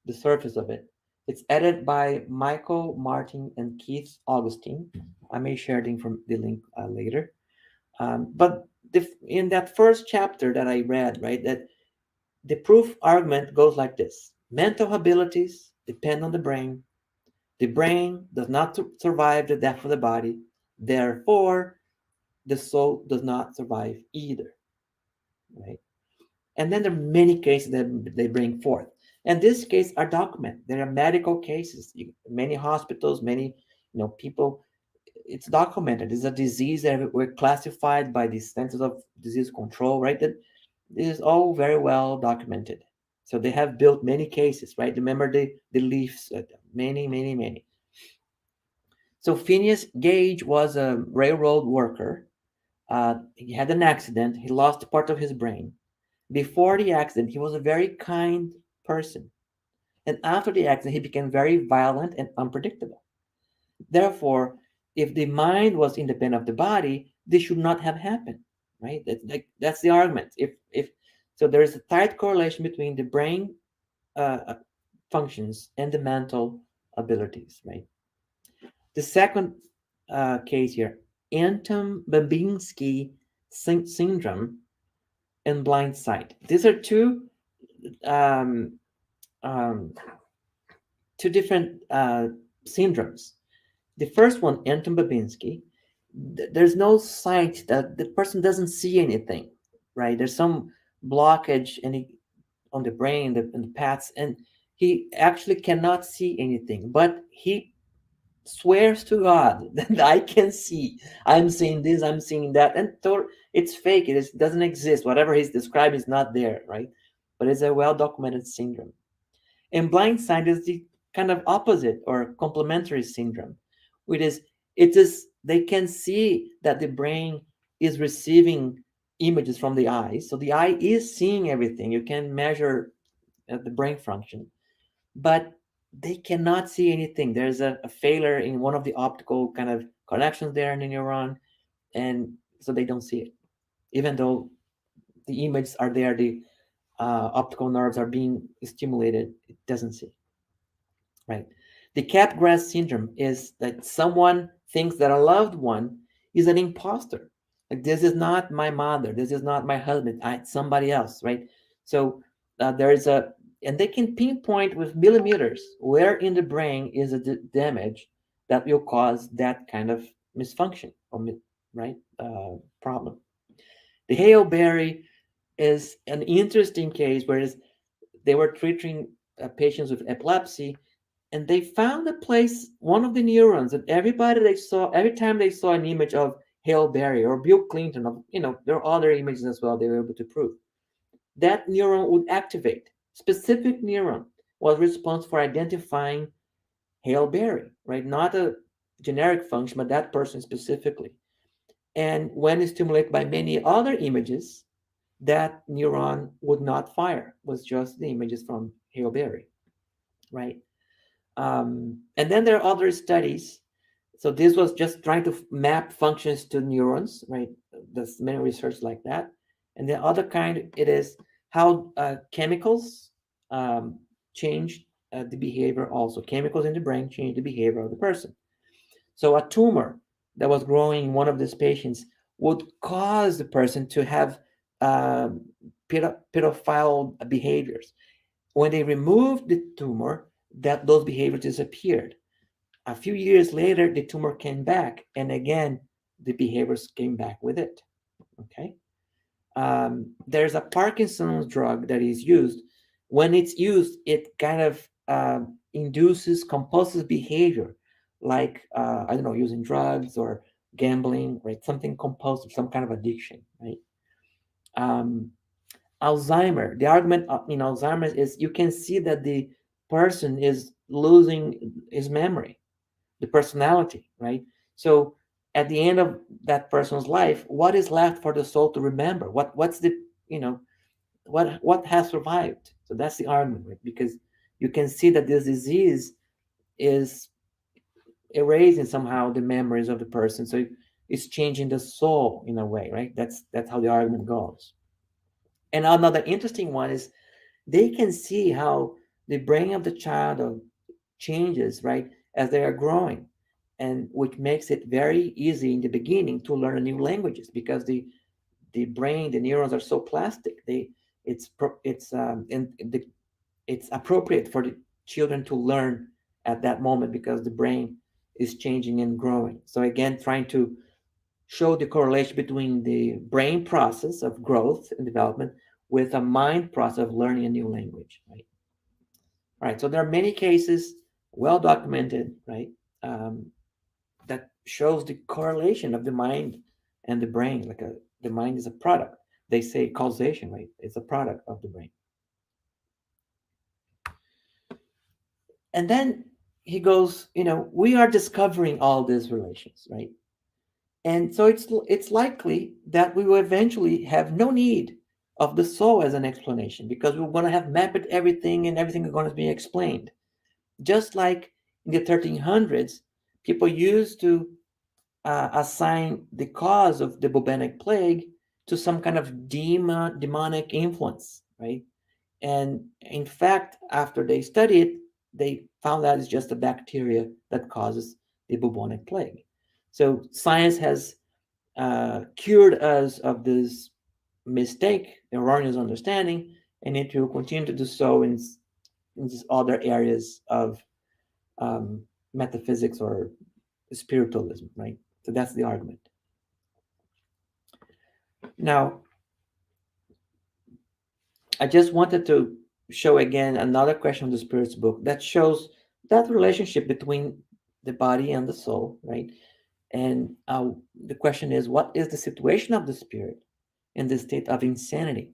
the surface of it. It's edited by Michael Martin and Keith Augustine. I may share the link later. But in that first chapter that I read, right, that the proof argument goes like this: mental abilities depend on the brain. The brain does not survive the death of the body. Therefore, the soul does not survive either, right? And then there are many cases that they bring forth. And these cases are documented. There are medical cases, many hospitals, many people. It's documented. It's a disease that we're classified by the Centers of Disease Control, right? That is all very well documented. So they have built many cases, right? Remember the Leafs, many, many, many. So Phineas Gage was a railroad worker. He had an accident. He lost part of his brain. Before the accident, he was a very kind person. And after the accident, he became very violent and unpredictable. Therefore, if the mind was independent of the body, this should not have happened, right? That's the argument. If so, there is a tight correlation between the brain functions and the mental abilities, right? The second case here, Anton-Babinski syndrome and blind sight. These are two um, um, different syndromes. The first one, Anton-Babinski, there's no sight, that the person doesn't see anything, right? There's some blockage on the brain, in the paths, and he actually cannot see anything, but he swears to God that I can see. I'm seeing this, I'm seeing that, and it's fake. It doesn't exist. Whatever he's describing is not there, right? But it's a well-documented syndrome. And blind sight is the kind of opposite or complementary syndrome, which is they can see that the brain is receiving images from the eye. So the eye is seeing everything. You can measure the brain function, but they cannot see anything. There's a failure in one of the optical kind of connections there in the neuron, and so they don't see it, even though the images are there, the optical nerves are being stimulated. It doesn't see, right? The Capgras syndrome is that someone thinks that a loved one is an imposter. Like, this is not my mother, this is not my husband, it's somebody else, right? So there is and they can pinpoint with millimeters where in the brain is a damage that will cause that kind of misfunction or right problem. The Hale Berry is an interesting case where they were treating patients with epilepsy, and they found a place, one of the neurons that every time they saw an image of Hale Berry or Bill Clinton, there are other images as well they were able to prove, that neuron would activate. Specific neuron was responsible for identifying Hale Berry, right? Not a generic function, but that person specifically. And when stimulated by many other images, that neuron would not fire. It was just the images from Hale Berry, right? And then there are other studies. So this was just trying to map functions to neurons, right? There's many research like that. And the other kind, it is how chemicals change the behavior also. Chemicals in the brain change the behavior of the person. So a tumor that was growing in one of these patients would cause the person to have pedophile behaviors. When they removed the tumor, those behaviors disappeared. A few years later, the tumor came back, and again, the behaviors came back with it. Okay. There's a Parkinson's drug that is used. When it's used, it kind of induces compulsive behavior, like I don't know, using drugs or gambling, right? Something compulsive, some kind of addiction, right? Alzheimer. The argument in Alzheimer's is you can see that the person is losing his memory, the personality, right? So at the end of that person's life, what is left for the soul to remember? What's the what has survived? So that's the argument, right? Because you can see that this disease is erasing somehow the memories of the person. So it's changing the soul in a way, right? That's how the argument goes. And another interesting one is they can see how the brain of the child changes, right, as they are growing. and which makes it very easy in the beginning to learn new languages, because the brain, the neurons are so plastic. It's it's appropriate for the children to learn at that moment, because the brain is changing and growing. So again, trying to show the correlation between the brain process of growth and development with a mind process of learning a new language, right? All right, so there are many cases, well documented, right, that shows the correlation of the mind and the brain. The mind is a product. They say causation, right? It's a product of the brain. And then he goes, we are discovering all these relations, right? And so it's likely that we will eventually have no need of the soul as an explanation, because we're going to have mapped everything, and everything is going to be explained. Just like in the 1300s, people used to assign the cause of the bubonic plague to some kind of demonic influence, right? And in fact, after they studied it, they found out it's just a bacteria that causes the bubonic plague. So science has cured us of this mistake, erroneous understanding, and it will continue to do so in these other areas of metaphysics or spiritualism, right? So that's the argument. Now, I just wanted to show again another question of the Spirit's book that shows that relationship between the body and the soul, right? And the question is, what is the situation of the spirit in the state of insanity?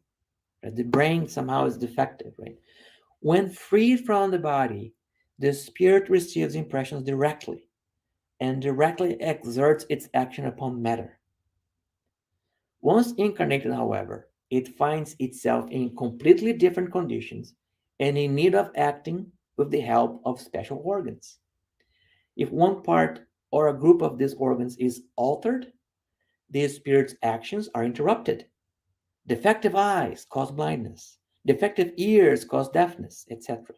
Right? The brain somehow is defective, right? When freed from the body, the spirit receives impressions directly and directly exerts its action upon matter. Once incarnated, however, it finds itself in completely different conditions and in need of acting with the help of special organs. If one part or a group of these organs is altered, the spirit's actions are interrupted. Defective eyes cause blindness, defective ears cause deafness, etc.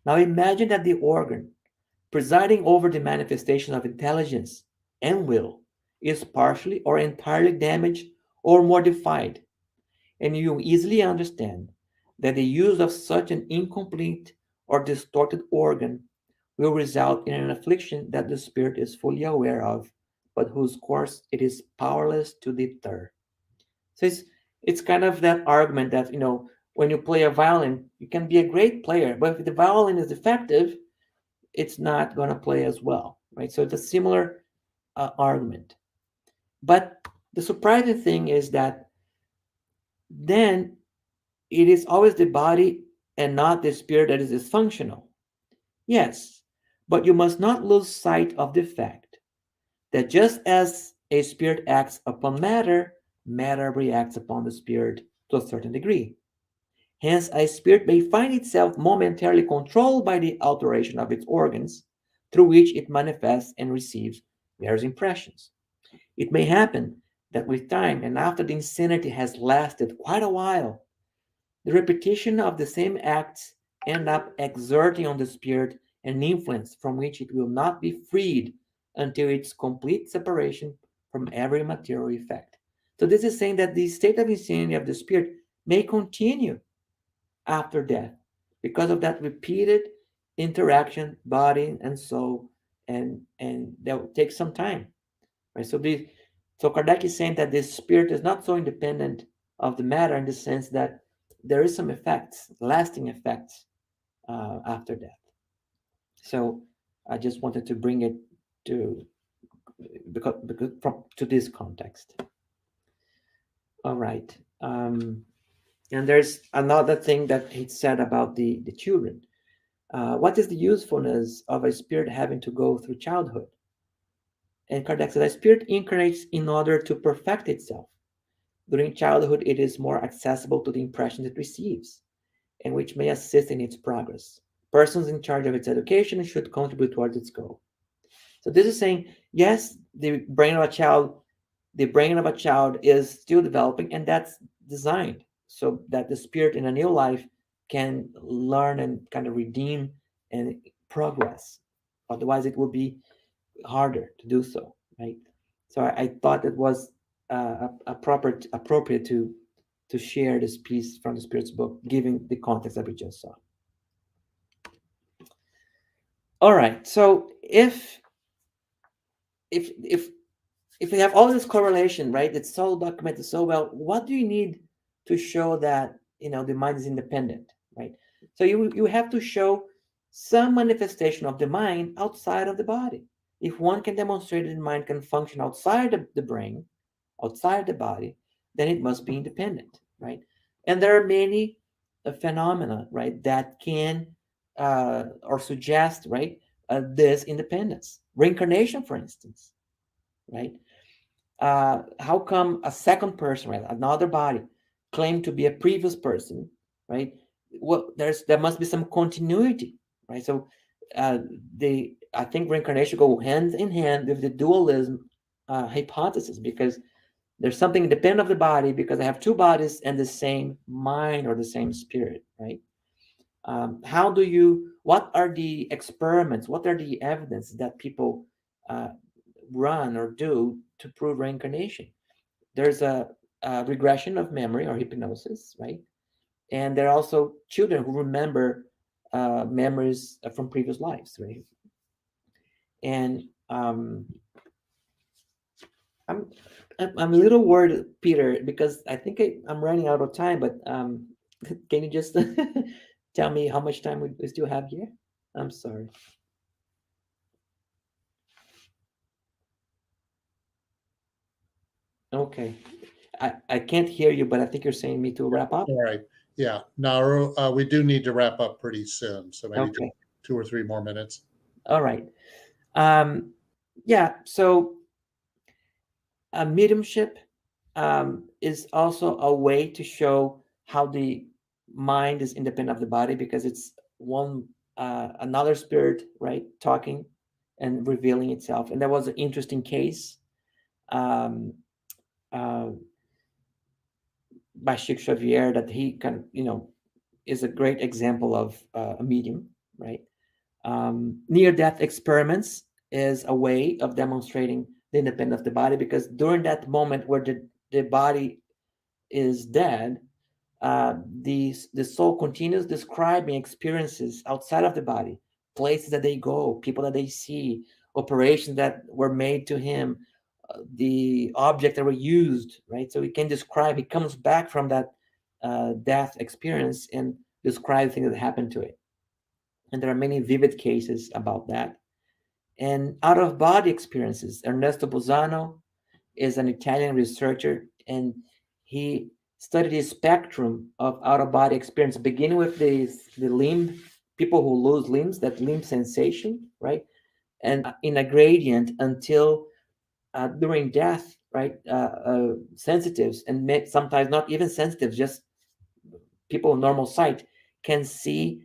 Now imagine that the organ presiding over the manifestation of intelligence and will is partially or entirely damaged or modified, and you easily understand that the use of such an incomplete or distorted organ will result in an affliction that the spirit is fully aware of, but whose course it is powerless to deter. So it's kind of that argument that, when you play a violin, you can be a great player, but if the violin is defective, it's not going to play as well, right? So it's a similar argument. But the surprising thing is that then it is always the body and not the spirit that is dysfunctional. Yes, but you must not lose sight of the fact that just as a spirit acts upon matter, matter reacts upon the spirit to a certain degree. Hence, a spirit may find itself momentarily controlled by the alteration of its organs, through which it manifests and receives various impressions. It may happen that with time, and after the insanity has lasted quite a while, the repetition of the same acts end up exerting on the spirit an influence from which it will not be freed until its complete separation from every material effect. So this is saying that the state of insanity of the spirit may continue after death because of that repeated interaction, body and soul, and that will take some time. Right? So Kardec is saying that the spirit is not so independent of the matter, in the sense that there is some effects, lasting effects after death. So I just wanted to bring it to to this context. All right. And there's another thing that he said about the children. What is the usefulness of a spirit having to go through childhood? And Kardec said, a spirit incarnates in order to perfect itself. During childhood, it is more accessible to the impressions it receives, and which may assist in its progress. Persons in charge of its education should contribute towards its goal. So this is saying, yes, the brain of a child is still developing, and that's designed so that the spirit in a new life can learn and kind of redeem and progress. Otherwise, it will be harder to do so, right? So I thought it was appropriate to share this piece from the Spirit's book, given the context that we just saw. All right. So if we have all this correlation, right? It's so documented so well. What do you need to show that the mind is independent, right? So you have to show some manifestation of the mind outside of the body. If one can demonstrate that the mind can function outside of the brain, outside the body, then it must be independent, right? And there are many phenomena, right, that can or suggest, right, this independence. Reincarnation, for instance, right? How come a second person, right, another body, claimed to be a previous person, right? Well, there must be some continuity, right? So I think reincarnation go hand in hand with the dualism hypothesis, because there's something independent of the body because I have two bodies and the same mind or the same spirit, right? What are the experiments, what are the evidence that people run or do to prove reincarnation? There's a regression of memory or hypnosis, right? And there are also children who remember memories from previous lives, right? And I'm a little worried, Peter, because I think I'm running out of time. But can you just tell me how much time we still have here? I'm sorry. Okay. I can't hear you, but I think you're saying me to wrap up. All right. Yeah. Nauru, we do need to wrap up pretty soon. So maybe Okay. 2 or 3 more minutes. All right. Yeah. So mediumship is also a way to show how the mind is independent of the body, because it's another spirit, right, talking and revealing itself. And there was an interesting case um, uh, by Chico Xavier that he is a great example of a medium, right? Near-death experiments is a way of demonstrating the independence of the body, because during that moment where the body is dead, the soul continues describing experiences outside of the body, places that they go, people that they see, operations that were made to him, the objects that were used, right? So he can describe, he comes back from that death experience and describes things that happened to it. And there are many vivid cases about that. And out-of-body experiences. Ernesto Bozano is an Italian researcher, and he studied the spectrum of out-of-body experience, beginning with the limb, people who lose limbs, that limb sensation, right? And in a gradient until during death, right? Sensitives, and sometimes not even sensitives, just people with normal sight can see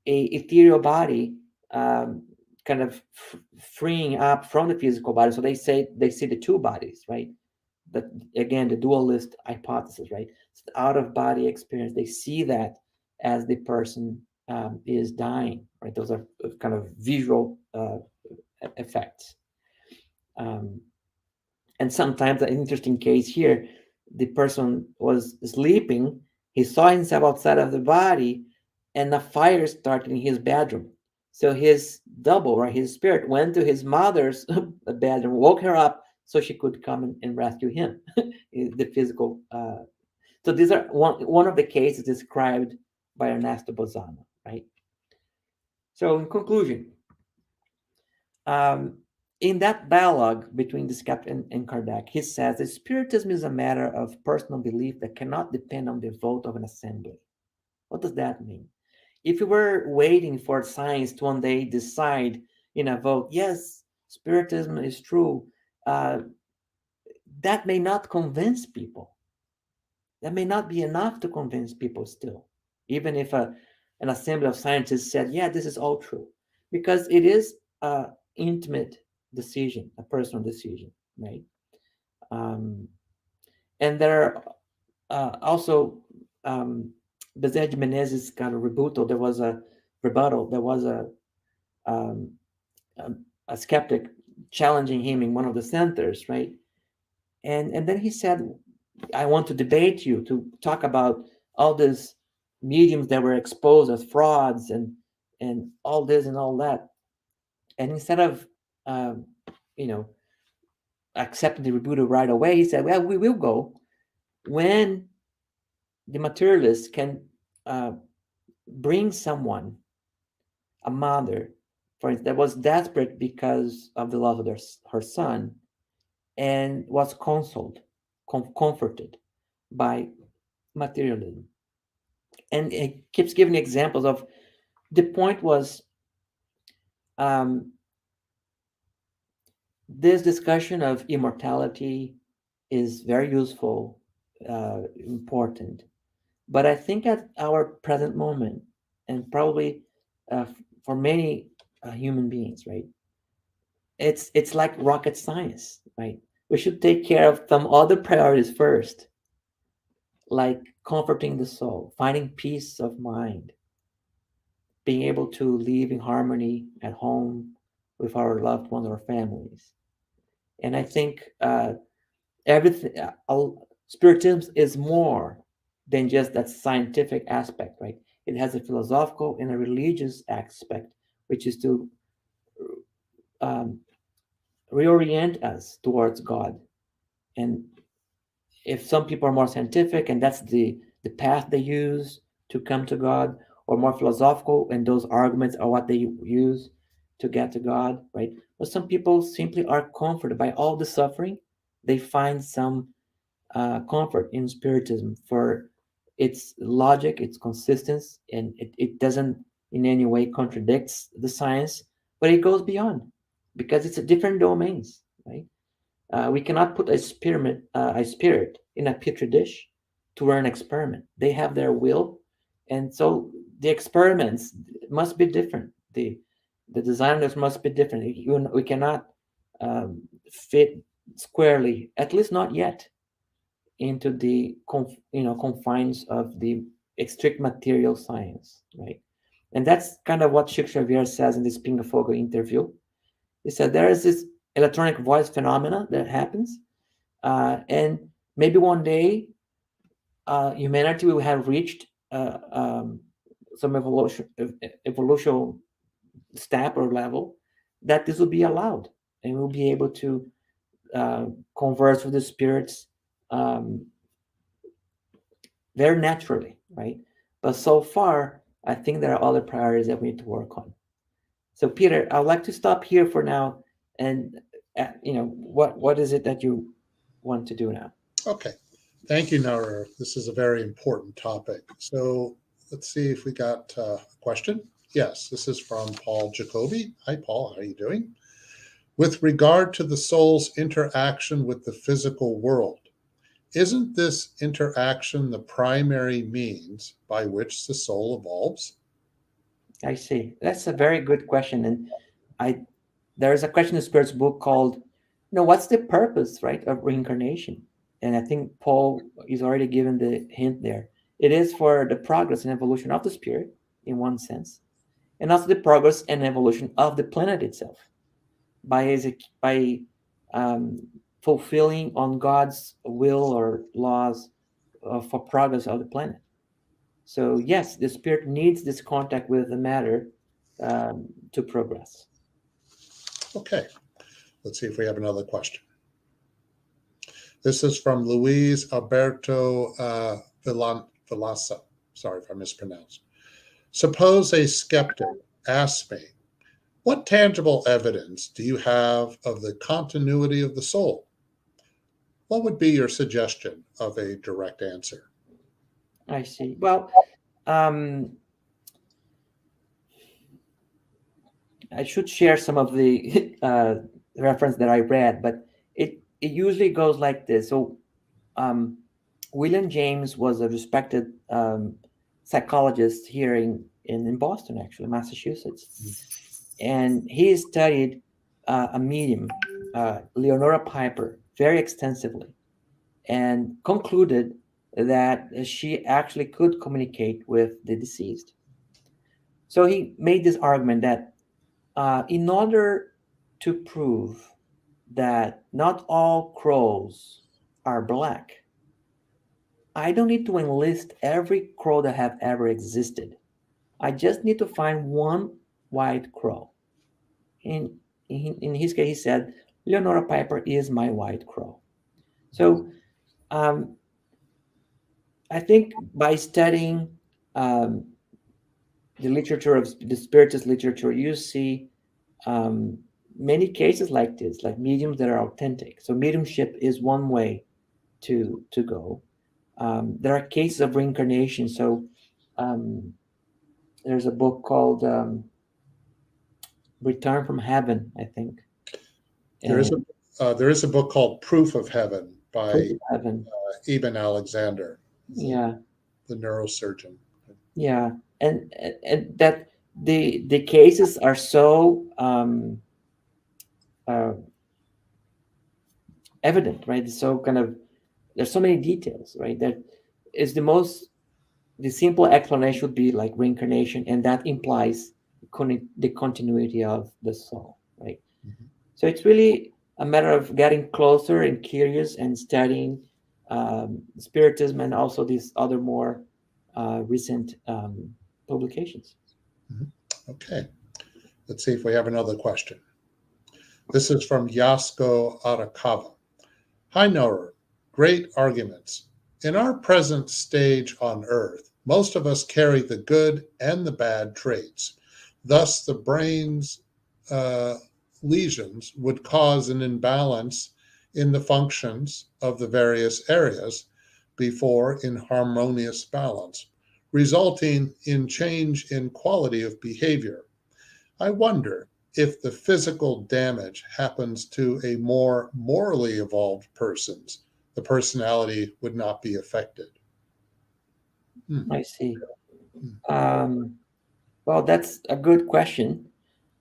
a ethereal body kind of freeing up from the physical body. So they say they see the two bodies, right? But again, the dualist hypothesis, right? It's the out of body experience. They see that as the person is dying, right? Those are kind of visual effects. And sometimes, an interesting case here, the person was sleeping, he saw himself outside of the body, and a fire started in his bedroom. So his double, right, his spirit, went to his mother's bedroom, woke her up so she could come and rescue him. The physical. So these are one of the cases described by Ernesto Bozano, right? So in conclusion, in that dialogue between the skeptic and Kardec, he says that Spiritism is a matter of personal belief that cannot depend on the vote of an assembly. What does that mean? If we were waiting for science to one day decide in a vote, yes, Spiritism is true, that may not convince people. That may not be enough to convince people still, even if an assembly of scientists said, yeah, this is all true, because it is an intimate decision, a personal decision, right? And there are also Bezerra de Menezes kind of rebuttal. There was a rebuttal. There was a skeptic challenging him in one of the centers, right? And then he said, I want to debate you, to talk about all these mediums that were exposed as frauds and all this and all that. And instead of um, you know accepting the rebuttal right away, he said, well, we will go when the materialist can uh, bring someone, a mother, for instance, that was desperate because of the loss of her son, and was consoled, comforted by materialism. And it keeps giving examples of, the point was, um, this discussion of immortality is very useful, important. But I think at our present moment, and probably for many human beings, right, it's like rocket science, right? We should take care of some other priorities first, like comforting the soul, finding peace of mind, being able to live in harmony at home with our loved ones or families. And I think everything, spiritism is more than just that scientific aspect, right? It has a philosophical and a religious aspect, which is to um, reorient us towards God. And if some people are more scientific and that's the path they use to come to God, or more philosophical and those arguments are what they use to get to God, right? But some people simply are comforted by all the suffering. They find some comfort in spiritism for its logic, its consistency, and it doesn't in any way contradicts the science, but it goes beyond, because it's a different domains, right? We cannot put a spirit in a petri dish to run an experiment. They have their will, and so the experiments must be different. The designers must be different. We cannot um, fit squarely, at least not yet, into the confines of the strict material science, right? And that's kind of what Chico Xavier says in this Pinga interview. He said there is this electronic voice phenomena that happens, and maybe one day humanity will have reached some evolution step or level that this will be allowed, and we'll be able to converse with the spirits um, very naturally, right? But so far, I think there are other priorities that we need to work on. So, Peter, I'd like to stop here for now, and what is it that you want to do now? Okay. Thank you, NAHUR. This is a very important topic. So let's see if we got a question. Yes, this is from Paul Jacoby. Hi, Paul. How are you doing? With regard to the soul's interaction with the physical world, isn't this interaction the primary means by which the soul evolves? I see. That's a very good question, and there's a question in the Spirit's book called, what's the purpose, right, of reincarnation? And I think Paul is already given the hint there. It is for the progress and evolution of the spirit, in one sense, and also the progress and evolution of the planet itself by fulfilling on God's will or laws for progress of the planet. So yes, the spirit needs this contact with the matter to progress. Okay, let's see if we have another question. This is from Luis Alberto Villasa. Sorry if I mispronounced. Suppose a skeptic asks me, what tangible evidence do you have of the continuity of the soul? What would be your suggestion of a direct answer? I see. Well, um, I should share some of the reference that I read, but it usually goes like this. So, William James was a respected psychologist here in Boston, actually, Massachusetts, and he studied a medium, Leonora Piper, very extensively, and concluded that she actually could communicate with the deceased. So he made this argument that in order to prove that not all crows are black, I don't need to enlist every crow that have ever existed. I just need to find one white crow. In his case, he said, Leonora Piper is my white crow. So I think by studying the literature of the Spiritist literature, you see many cases like this, like mediums that are authentic. So mediumship is one way to go. There are cases of reincarnation. So there's a book called Return from Heaven, I think. There is a book called Proof of Heaven by Eben Alexander, yeah, the neurosurgeon. Yeah, and that the cases are so evident, right? So kind of there's so many details, right? That is the simple explanation would be like reincarnation, and that implies the continuity of the soul, right? Mm-hmm. So it's really a matter of getting closer and curious and studying Spiritism and also these other more recent publications. Mm-hmm. Okay, let's see if we have another question. This is from Yasko Arakawa. Hi, NAHUR. Great arguments. In our present stage on Earth, most of us carry the good and the bad traits. Thus, the brain's lesions would cause an imbalance in the functions of the various areas before in harmonious balance, resulting in change in quality of behavior. I wonder if the physical damage happens to a more morally evolved person's, the personality would not be affected. I see. Well, that's a good question.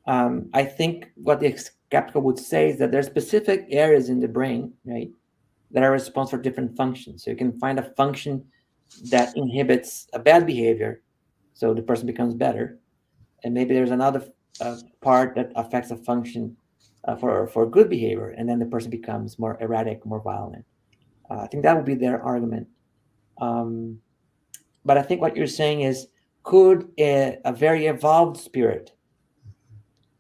I think what the skeptical would say is that there are specific areas in the brain, right, that are responsible for different functions. So you can find a function that inhibits a bad behavior, so the person becomes better, and maybe there's another part that affects a function for good behavior, and then the person becomes more erratic, more violent. I think that would be their argument. But I think what you're saying is, could a very evolved spirit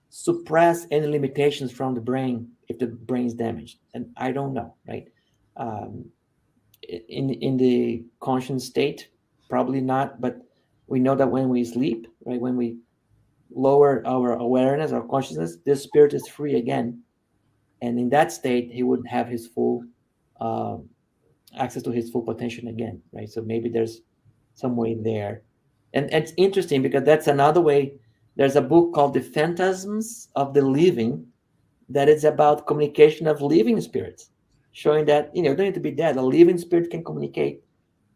suppress any limitations from the brain if the brain is damaged? And I don't know, right? In the conscious state, probably not. But we know that when we sleep, right, when we lower our awareness, our consciousness, the spirit is free again, and in that state, he would have his full access to his full potential again, right? So maybe there's some way there, and it's interesting because that's another way. There's a book called The Phantasms of the Living that is about communication of living spirits, showing that you don't need to be dead. A living spirit can communicate,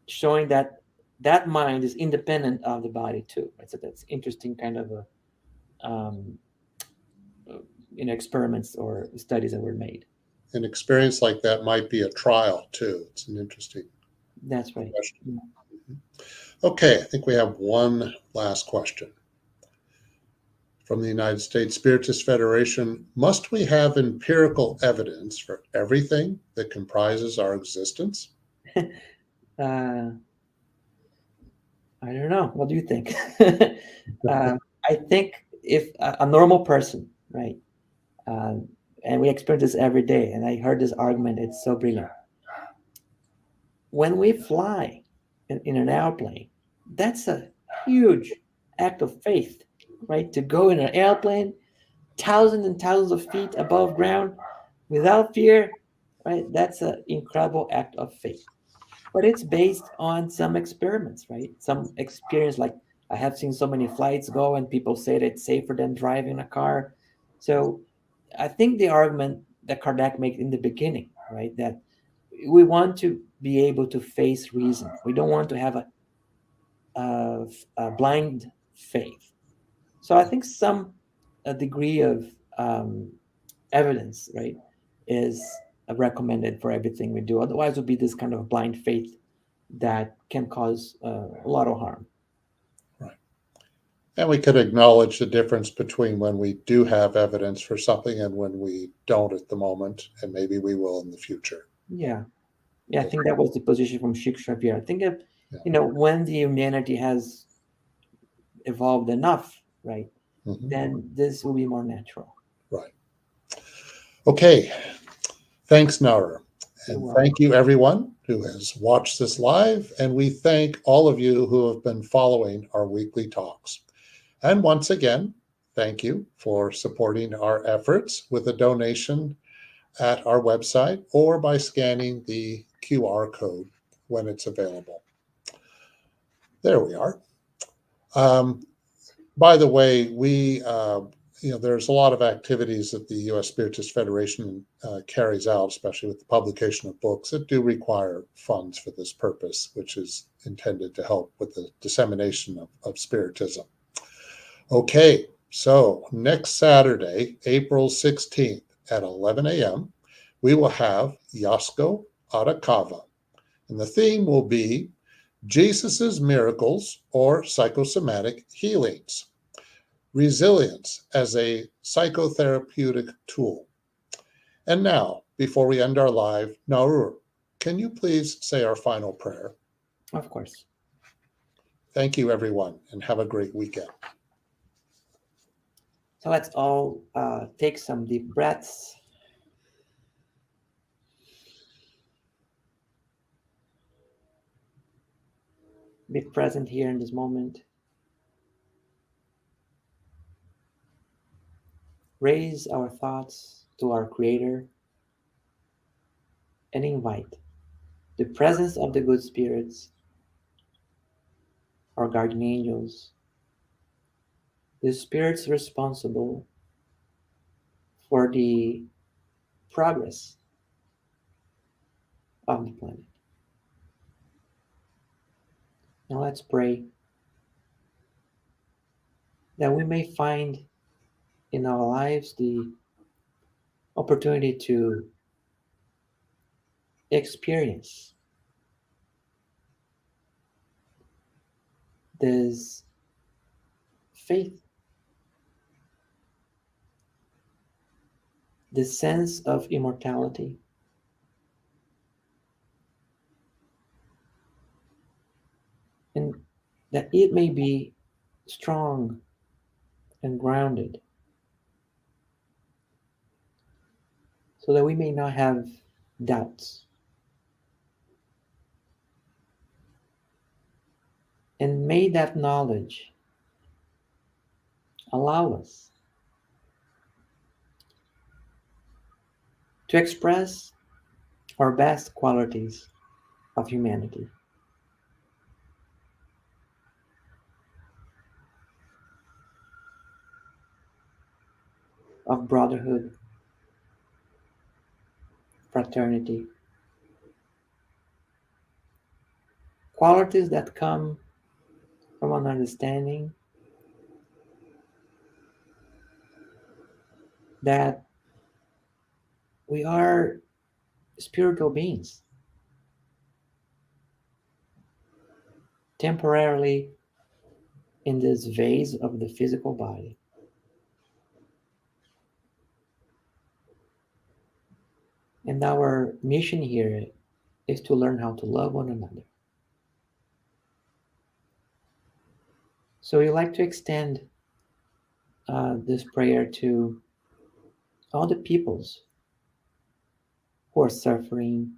showing that that mind is independent of the body too. Right? So that's interesting, kind of a experiments or studies that were made. An experience like that might be a trial too. It's an interesting. That's right. Question. Yeah. Okay, I think we have one last question. From the United States Spiritist Federation, must we have empirical evidence for everything that comprises our existence? I don't know. What do you think? I think if a normal person, right, and we experience this every day, and I heard this argument, it's so brilliant. When we fly in an airplane, that's a huge act of faith, right? To go in an airplane thousands and thousands of feet above ground without fear, right? That's an incredible act of faith. But it's based on some experiments, right? Some experience, like I have seen so many flights go and people say that it's safer than driving a car. So I think the argument that Kardec made in the beginning, right, that we want to be able to face reason. We don't want to have a blind faith. So I think some degree of evidence, right, is recommended for everything we do. Otherwise, it would be this kind of blind faith that can cause a lot of harm. Right. And we could acknowledge the difference between when we do have evidence for something and when we don't at the moment, and maybe we will in the future. Yeah. Yeah, I think that was the position from Sheikh Xavier. I think of, Yeah. when the humanity has evolved enough, right, Mhm. then this will be more natural. Right. Okay. Thanks, NAHUR. You're And welcome. thank you, everyone who has watched this live. And we thank all of you who have been following our weekly talks. And once again, thank you for supporting our efforts with a donation at our website or by scanning the QR code when it's available. There we are. By the way, there's a lot of activities that the U.S. Spiritist Federation carries out, especially with the publication of books that do require funds for this purpose, which is intended to help with the dissemination of Spiritism. Okay, so next Saturday, April 16th at 11 a.m., we will have Yasko Arakawa, and the theme will be Jesus's miracles or psychosomatic healings, resilience as a psychotherapeutic tool. And now, before we end our live, NAHUR, can you please say our final prayer? Of course. Thank you, everyone, and have a great weekend. So let's all take some deep breaths. Be present here in this moment. Raise our thoughts to our Creator and invite the presence of the good spirits, our guardian angels, the spirits responsible for the progress of the planet. Now let's pray that we may find in our lives the opportunity to experience this faith, this sense of immortality, and that it may be strong and grounded, so that we may not have doubts. And may that knowledge allow us to express our best qualities of humanity. Of brotherhood, fraternity, qualities that come from an understanding that we are spiritual beings, temporarily in this vase of the physical body. And our mission here is to learn how to love one another. So we like to extend this prayer to all the peoples who are suffering,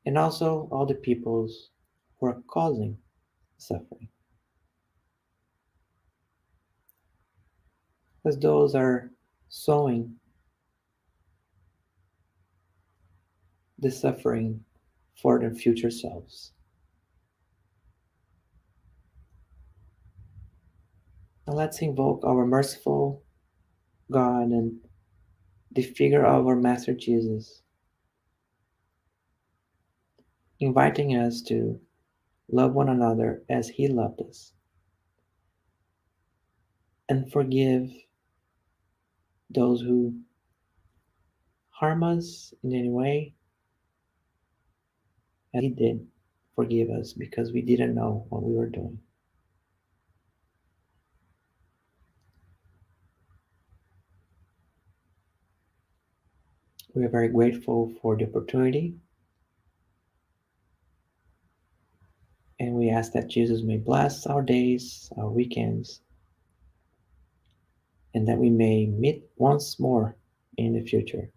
and also all the peoples who are causing suffering. Because those are sowing the suffering for their future selves. Now let's invoke our merciful God and the figure of our Master Jesus, inviting us to love one another as He loved us, and forgive those who harm us in any way, as He did forgive us because we didn't know what we were doing. We are very grateful for the opportunity, and we ask that Jesus may bless our days, our weekends, and that we may meet once more in the future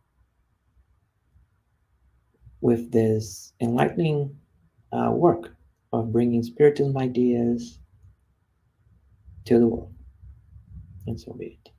with this enlightening work of bringing Spiritism ideas to the world. And so be it.